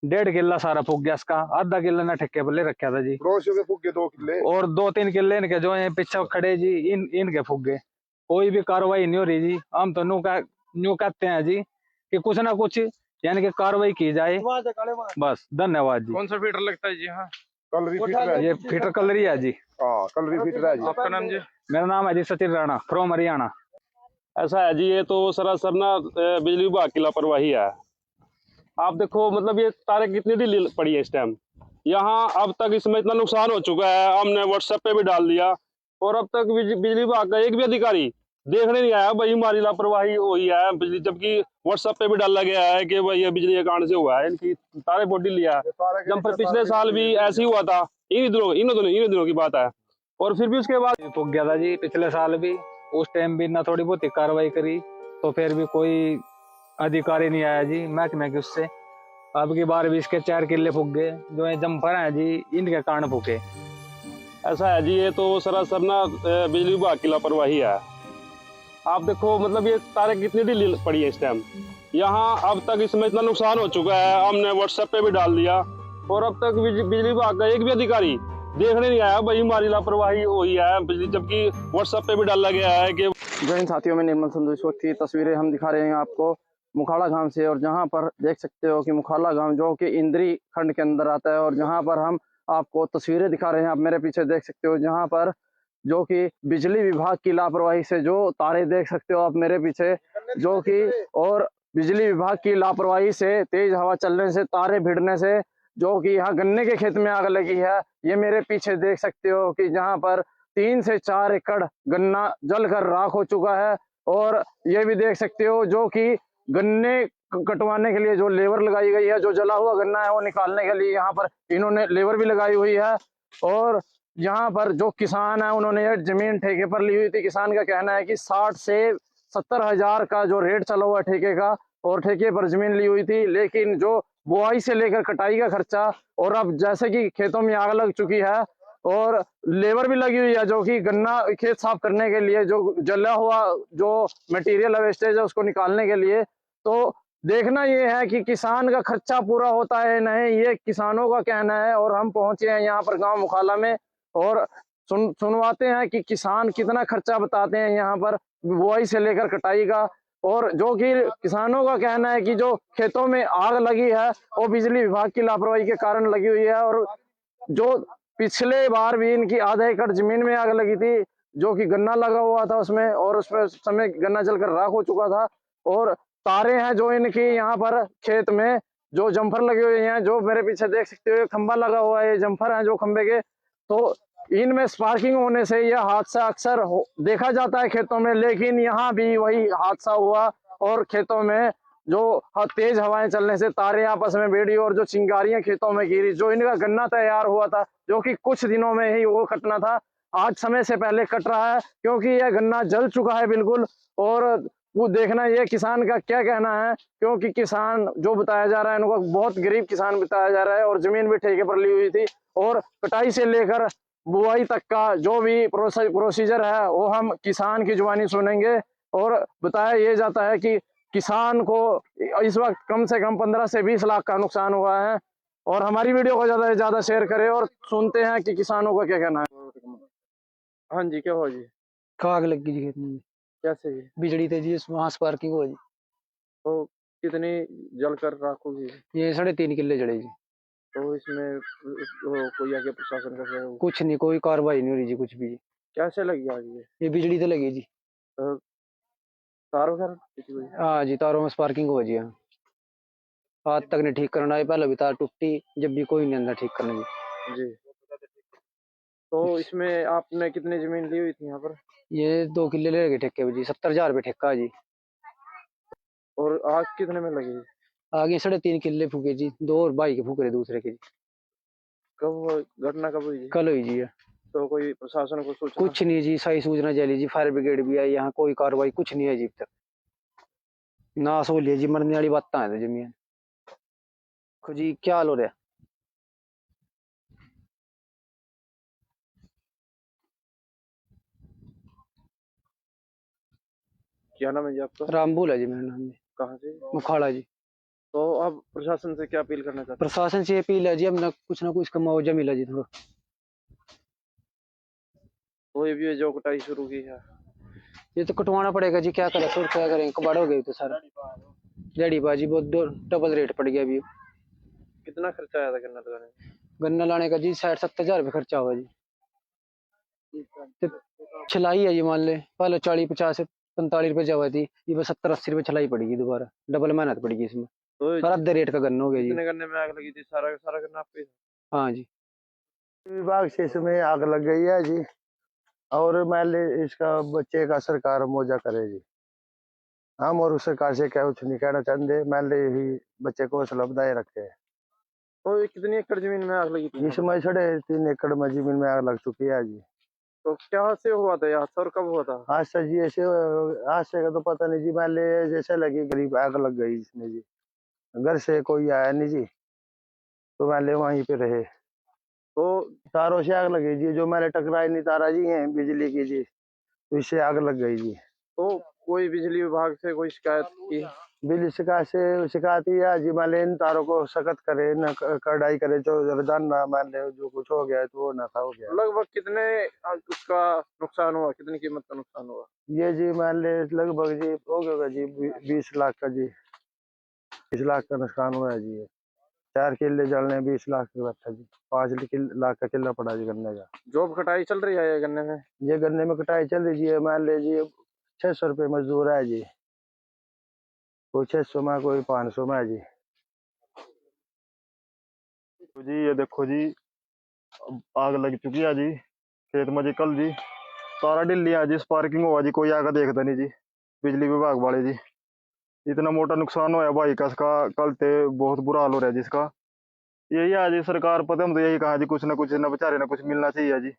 1.5 किला सारा फूक गया इसका, आधा किला ने ठेके पर ले रखा था जी,
2 किले
और 2-3 किले इनके जो है पीछे खड़े जी, इनके फूक गए। कोई भी कार्रवाई नहीं हो रही जी। हम तो न्यू कहते हैं जी कि कुछ ना कुछ यानी कि कार्रवाई की जाए, बस। धन्यवाद जी।
कौन सा फीडर लगता है जी? हाँ,
कलरी फिट है,
ये फीटर कलरी है जी।
हाँ कलरी फिट है जी।
आपका नाम जी?
मेरा नाम है जी सचिन राणा, फ्रॉम हरियाणा।
ऐसा है जी, ये तो सरासर ना बिजली विभाग की लापरवाही है। आप देखो मतलब ये तारे कितनी ढीली पड़ी है इस टाइम। यहाँ अब तक इसमें इतना नुकसान हो चुका है, हमने व्हाट्सएप पे भी डाल दिया, और अब तक बिजली विभाग का एक भी अधिकारी देखने नहीं आया भाई हमारी लापरवाही हुई है बिजली, जबकि व्हाट्सएप पे भी डाला गया है कि भाई ये बिजली के कारण से हुआ है, इनकी तारे बहुत ढीली है। जब पर पिछले साल भी ऐसे ही हुआ था, इन दिनों की बात है, और फिर भी उसके बाद
फूक गया था जी पिछले साल भी, उस टाइम भी ना थोड़ी बहुत ही कार्रवाई करी तो फिर भी कोई अधिकारी नहीं आया जी महकमे के उससे। अब की बार भी इसके 4 किले फूक गए, जो ये जम्फर हैं जी इनके कारण फूके।
ऐसा है जी, ये तो सरासर ना बिजली विभाग की लापरवाही है। आप देखो मतलब ये तारें कितनी ढीली पड़ी है इस टाइम। यहाँ अब तक इसमें इतना नुकसान हो चुका है, हमने व्हाट्सएप पे भी डाल दिया और अब तक बिजली विभाग का एक भी अधिकारी देखने नहीं आया भाई हमारी लापरवाही हुई है बिजली, जबकि व्हाट्सएप पे भी डाला गया है कि।
जय हिंद साथियों, में निर्मल संधू। इस वक्त की तस्वीरें हम दिखा रहे हैं आपको मुखाड़ा गांव से, और जहां पर देख सकते हो कि मुखाड़ा गांव जो कि इंद्री खंड के अंदर आता है, और जहां पर हम आपको तस्वीरें दिखा रहे हैं। आप मेरे पीछे देख सकते हो जहां पर जो कि बिजली विभाग की लापरवाही से जो तारे देख सकते हो आप मेरे पीछे, जो कि और बिजली विभाग की लापरवाही से तेज हवा चलने से तारे भिड़ने से जो कि यहाँ गन्ने के खेत में आग लगी है। ये मेरे पीछे देख सकते हो कि जहाँ पर 3 से 4 एकड़ गन्ना जलकर राख हो चुका है। और ये भी देख सकते हो जो कि गन्ने कटवाने के लिए जो लेबर लगाई गई है, जो जला हुआ गन्ना है वो निकालने के लिए यहाँ पर इन्होंने लेबर भी लगाई हुई है। और यहाँ पर जो किसान है उन्होंने ये जमीन ठेके पर ली हुई थी। किसान का कहना है कि 60 से 70 हजार का जो रेट चला हुआ ठेके का, और ठेके पर जमीन ली हुई थी, लेकिन जो बुआई से लेकर कटाई का खर्चा, और अब जैसे कि खेतों में आग लग चुकी है और लेबर भी लगी हुई है जो कि गन्ना खेत साफ करने के लिए, जो जला हुआ जो मटेरियल वेस्टेज है उसको निकालने के लिए, तो देखना ये है कि किसान का खर्चा पूरा होता है नहीं, ये किसानों का कहना है। और हम पहुंचे हैं यहाँ पर गांव मुखाला में, और सुनवाते हैं कि किसान कितना खर्चा बताते हैं यहाँ पर बुआई से लेकर कटाई का। और जो कि किसानों का कहना है कि जो खेतों में आग लगी है वो बिजली विभाग की लापरवाही के कारण लगी हुई है। और जो पिछले बार भी इनकी आधा एकड़ जमीन में आग लगी थी, जो कि गन्ना लगा हुआ था उसमें, और उसमें उस समय गन्ना जलकर राख हो चुका था। और तारे हैं जो इनकी यहाँ पर खेत में जो जम्फर लगे हुए हैं, जो मेरे पीछे देख सकते हो खंबा लगा हुआ है, ये जम्फर है जो खंबे के, तो इनमें स्पार्किंग होने से यह हादसा अक्सर देखा जाता है खेतों में। लेकिन यहाँ भी वही हादसा हुआ, और खेतों में जो तेज हवाएं चलने से तारे आपस में भिड़ी और जो चिंगारियां खेतों में गिरी। जो इनका गन्ना तैयार हुआ था जो कि कुछ दिनों में ही वो कटना था, आज समय से पहले कट रहा है क्योंकि यह गन्ना जल चुका है बिल्कुल। और वो देखना ये किसान का क्या कहना है, क्योंकि किसान जो बताया जा रहा है उनको बहुत गरीब किसान बताया जा रहा है, और जमीन भी ठेके पर ली हुई थी, और कटाई से लेकर बुआई तक का जो भी प्रोसीजर है वो हम किसान की जुबानी सुनेंगे। और बताया ये जाता है कि किसान को इस वक्त कम से कम 15 से 20 लाख का नुकसान हुआ है। और हमारी वीडियो को ज्यादा से ज्यादा शेयर करें, और सुनते हैं कि किसानों का क्या कहना है। हाँ जी, क्या हुआ जी?
आग लग गई जी खेत में।
कैसे जी?
बिजली तेजी वहां स्पार्किंग हुआ जी।
तो कितनी जलकर राख होगी?
ये 3.5 किले जड़े जी।
तो इसमें कोई आगे प्रशासन का क्या?
कुछ नहीं, कोई कार्रवाई नहीं हो रही जी कुछ भी।
कैसे लगी आग
ये बिजली तो लगी जी।
तार वगैरह किसी को?
हाँ जी, तारों में स्पार्किंग हुआ जी। हाँ, आज तक नहीं ठीक करना है, पहले भी तार टूटी जब भी कोई नहीं अंदर ठीक करना जी।
जी। तो इसमें आपने कितनी जमीन ली हुई थी यहाँ पर?
ये 2 किले ले गए ठेके पे जी, 70,000 रुपये ठेका है जी।
और आग कितने में लगी?
आगे 3.5 किले फूके जी, 2 और भाई के फूक रहे दूसरे के जी।
कब घटना कब हुई जी?
कल हुई जी।
तो कोई प्रशासन को सूचना?
कुछ नहीं जी, सही सूचना चली जी, फायर ब्रिगेड भी आई, यहाँ कोई कार्रवाई कुछ नहीं है जी अब तक। नाश हो लिया जी, मरने वाली बात है जमीन। देखो जी क्या हाल हो रहा है।
क्या नाम है जी आपका?
रामबुल है जी मेरा नाम जी।
कहाँ से?
मुखाड़ा जी।
तो अब प्रशासन से क्या अपील करना चाहते हैं?
प्रशासन से अपील है जी, अब ना कुछ का मुआवजा मिला जी थोड़ा।
तो ये भी जो कटाई शुरू की है,
ये तो कटवाना पड़ेगा जी, क्या करें फिर, क्या करें, कबाड़ हो गई तो सारा जड़ी बाजी, बहुत डबल रेट पड़ गया अभी।
कितना खर्चा आया था गन्ना लगाने में?
गन्ना लाने का जी 60-70 हजार रुपये खर्चा हुआ जी। तो छिलाई है जी, मान ले पहले 40-50-45 रुपए जवा थी, ये बस 70-80 रुपए छिलाई पड़ेगी दोबारा, डबल मेहनत पड़ेगी इसमें।
तो
सारा आधे रेट का गन्ना हो गया जी।
कितने गन्ने में आग लगी थी? सारा सारा गन्ना आपके?
हाँ जी।
विभाग से इसमें आग लग गई है जी, और मैं इसका बच्चे का सरकार मुआवजा करे जी। हम और उस सरकार से क्या कुछ नहीं कहना चाहते, मैं यही बच्चे को हौसला बधाए रखे।
तो ये कितनी एकड़ जमीन में आग लगी थी?
इसमें 3.5 एकड़ में जमीन में आग लग चुकी है जी।
तो क्या से हुआ था, यहाँ सर कब हुआ था?
आज से जी ऐसे आज से का तो पता नहीं जी, मान ले जैसे लगी करीब आग लग गई इसमें जी। घर से कोई आया नहीं जी, तो मान ले वहीं पे रहे।
तो
तारों से आग लगी जी, जो मैंने टकराई नहीं तारा जी है बिजली की जी, तो इससे आग लग गई जी।
तो कोई बिजली विभाग से कोई शिकायत की?
बिजली शिकायत से शिकायत ही है जी, मान ले इन तारों को सख्त करे न कढ़ाई करे, जो रोजाना ना मान ले जो कुछ हो गया है तो वो ना था हो गया।
लगभग कितने उसका नुकसान हुआ, कितनी कीमत का नुकसान हुआ?
ये जी मान ले लगभग जी हो गया जी 20 लाख का जी, 20 लाख का नुकसान हुआ है जी। ये 4 किले जलने 20 लाख का बैठा जी, 5 लाख का किला पड़ा जी गन्ने का।
जॉब कटाई चल रही है ये गन्ने में?
ये गन्ने में कटाई चल रही है, मान ले जी 600 रुपये मजदूर है जी, कोई 600 में कोई 500 में है जी।
तो जी ये देखो जी, अब आग लग चुकी है जी खेत में जी। कल जी तारा ढिल्ली है जी, स्पार्किंग हुआ जी, कोई आगा देखता नहीं जी, बिजली विभाग वाले जी। इतना मोटा नुकसान हुआ भाई का इसका, कल ते बहुत बुरा हाल हो रहा है जिसका। यही है जी सरकार, पता हम तो यही कहा जी, कुछ ना कुछ ना बेचारे ना कुछ मिलना चाहिए जी।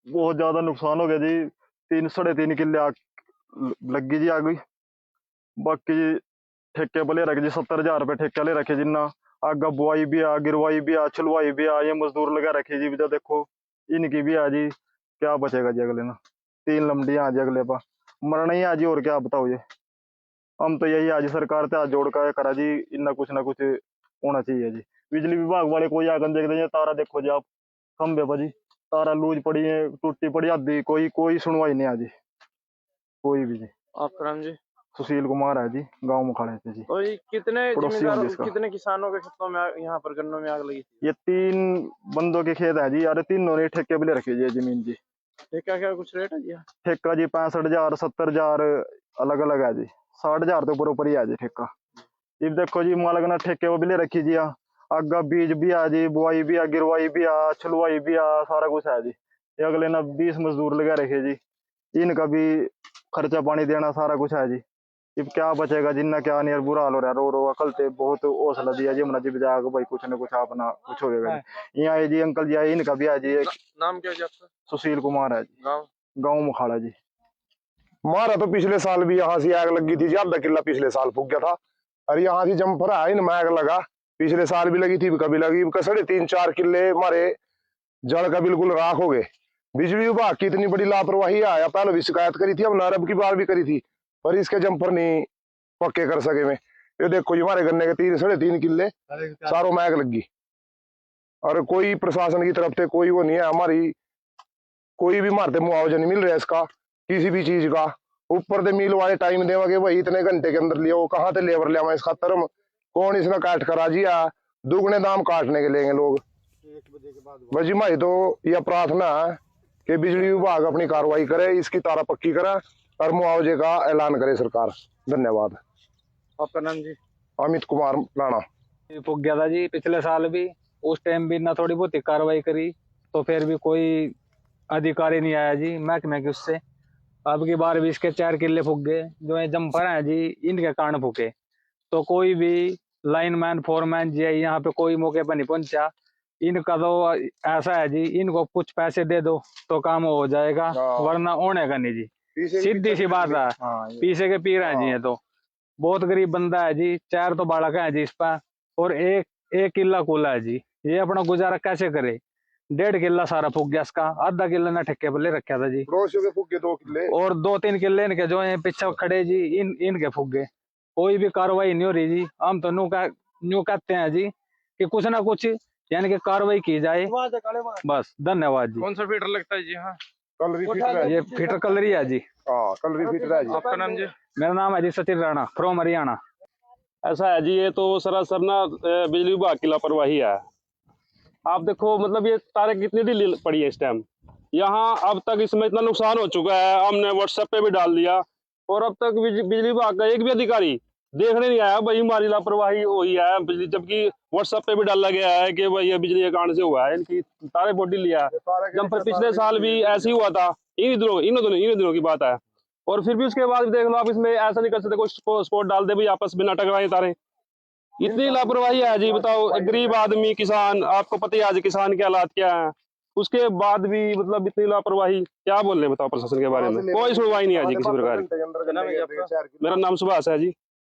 बहुत ज्यादा नुकसान हो गया जी, 3 साढ़े 3 किले आग लग गई जी आग। बाकी जी ठेके पर ले रखे जी, 70,000 रुपये ठेका ले रखे जिन्ना। आगा बुआई भी आ, गिरवाई भी आ, छुलवाई भी आ, ये मजदूर लगा रखे जी। जो देखो इनकी भी आ जी, क्या बचेगा जी अगले ना। 3 लमडियां आ जी अगले पा, मरना ही आ जी, और क्या बताओ ये। हम तो यही आज सरकार से हाथ जोड़ कर करा जी, इतना कुछ ना कुछ होना चाहिए जी। बिजली विभाग वाले कोई आकर देख देंगे, तारा देखो जी आप खंबे पर जी, तारा लूज पड़ी है, टूटी पड़ी आधी, कोई सुनवाई नहीं आज, कोई भी जी।
आपका नाम जी?
सुशील कुमार है जी, गांव मुखाड़े से जी।
तो ये कितने
पड़ोसी हैं
जिम्मेदार,
जिसका।
कितने किसानों के खेतों में यहाँ पर गन्नों में आग लगी थी?
ये 3 बंदों के खेत है जी, अरे तीनों ने ठेके पे ले रखी है ये जमीन जी।
ठेका क्या कुछ रेट है जी?
ठेका जी 65,000 70,000 अलग अलग है जी, 60,000 तो ऊपर ही है जी ठेका। ये देखो जी मालक ने ठेके वो भी ले रखी जी, आगा बीज भी आ जी, बुआई भी आ, गिरवाई भी आ, छुलवाई भी आ, सारा कुछ है जी। ये अगले ना 20 मजदूर लगा रखे जी, इनका भी खर्चा पानी देना सारा कुछ है जी। अब क्या बचेगा जिन्ना, क्या नहीं, बुरा हाल हो रहा है। रो अकल ते बहुत हौसला दिया जी हमने जी, बजा भाई कुछ ना कुछ अपना कुछ हो गया। यहाँ है जी अंकल जी आए, इनका भी है जी, एक
नाम क्या जी आपका?
सुशील कुमार है जी,
गाँव?
गाँव मुखाड़ा जी।
हमारा तो पिछले साल भी यहाँ से आग लगी थी जी, आधा किला पिछले साल फूक गया था। और यहाँ से जम्पर है इनमें आग लगा, पिछले साल भी लगी थी, कभी लगी 3.5-4 किले हमारे जड़ का बिल्कुल राख हो गए। बिजली विभाग की इतनी बड़ी लापरवाही आया, पहले भी शिकायत करी थी, हम नारब की बार भी करी थी, पर इसके जम्पर नहीं पक्के कर सके में। ये देखो जी हमारे गन्ने के 3-3.5 किले सारों में आग लगी, और कोई प्रशासन की तरफ से कोई वो नहीं है हमारी, कोई भी मारते मुआवजा नहीं मिल रहा है इसका किसी भी चीज का। ऊपर से मिल वाले टाइम देवागे वही इतने घंटे के अंदर लिया, वो कहाँ से लेबर लिया इस खातर कौन इसने काट करा जी, दुगने दाम काटने के लेंगे लोग। बजी माई तो यह प्रार्थना है कि बिजली विभाग अपनी कार्रवाई करे, इसकी तारा पक्की करे और मुआवजे का ऐलान करे सरकार। धन्यवाद।
आपका नाम जी?
अमित कुमार राणा।
फूक गया था जी पिछले साल भी, उस टाइम भी ना थोड़ी बहुत ही कार्रवाई करी, तो फिर भी कोई अधिकारी नहीं आया जी महकमे के उससे। अब की बार भी इसके 4 किले फूक गए, जो ये जम्पर हैं जी इनके कारण फूके। तो कोई भी लाइनमैन फोरमैन जी यहाँ पे कोई मौके पर नहीं पहुंचा। इनका तो ऐसा है जी, इनको कुछ पैसे दे दो तो काम हो जाएगा, वरना होने का नहीं जी, सीधी सी बात है। पीछे के पी रहे हैं जी, ये तो बहुत गरीब बंदा है जी, 4 तो बालक है जी इस पर, और एक किला कूला है जी। ये अपना गुजारा कैसे करे? 1.5 किला सारा फूक गया इसका, आधा किला ने ठेके पर ले रखा था जी,
के फूक गए 2 किले,
और 2-3 किले इनके जो है पीछे खड़े जी, इनके फूक गए। कोई भी कार्रवाई नहीं हो रही जी। हम तो न्यू कहते हैं जी कि कुछ ना कुछ यानी कि कार्रवाई की जाए, बस। धन्यवाद जी।
कौन सा फीडर लगता है जी? हाँ,
कलरी फिटर है,
ये फिटर कलरी है जी।
हाँ कलरी फिटर है जी।
आपका नाम जी?
मेरा नाम है जी सचिन राणा, फ्रॉम हरियाणा।
ऐसा है जी, ये तो सरासर ना बिजली विभाग की लापरवाही है। आप देखो मतलब ये तारे कितनी ढीली पड़ी है इस टाइम। यहाँ अब तक इसमें इतना नुकसान हो चुका है, हमने व्हाट्सएप पे भी डाल दिया, और अब तक बिजली विभाग का एक भी अधिकारी देखने नहीं आया भाई हमारी लापरवाही हुई है बिजली, जबकि व्हाट्सएप पे भी डाला गया है कि भाई ये बिजली के कारण से हुआ है, इनकी तारे बोटी लिया है। जब पर पिछले साल भी ऐसे ही हुआ था, इन दिनों की बात है, और फिर भी उसके बाद भी देख लो आप, इसमें ऐसा नहीं कर सकते कोई स्पॉट डाल दे भाई आपस में ना टकराए तारे। इतनी लापरवाही है जी, बताओ। गरीब आदमी किसान, आपको पता ही आज किसान के हालात क्या है, उसके बाद भी मतलब इतनी लापरवाही, क्या बोलने बताओ प्रशासन के बारे में। कोई सुनवाई नहीं है जी किसी प्रकार की। मेरा नाम सुभाष है जी।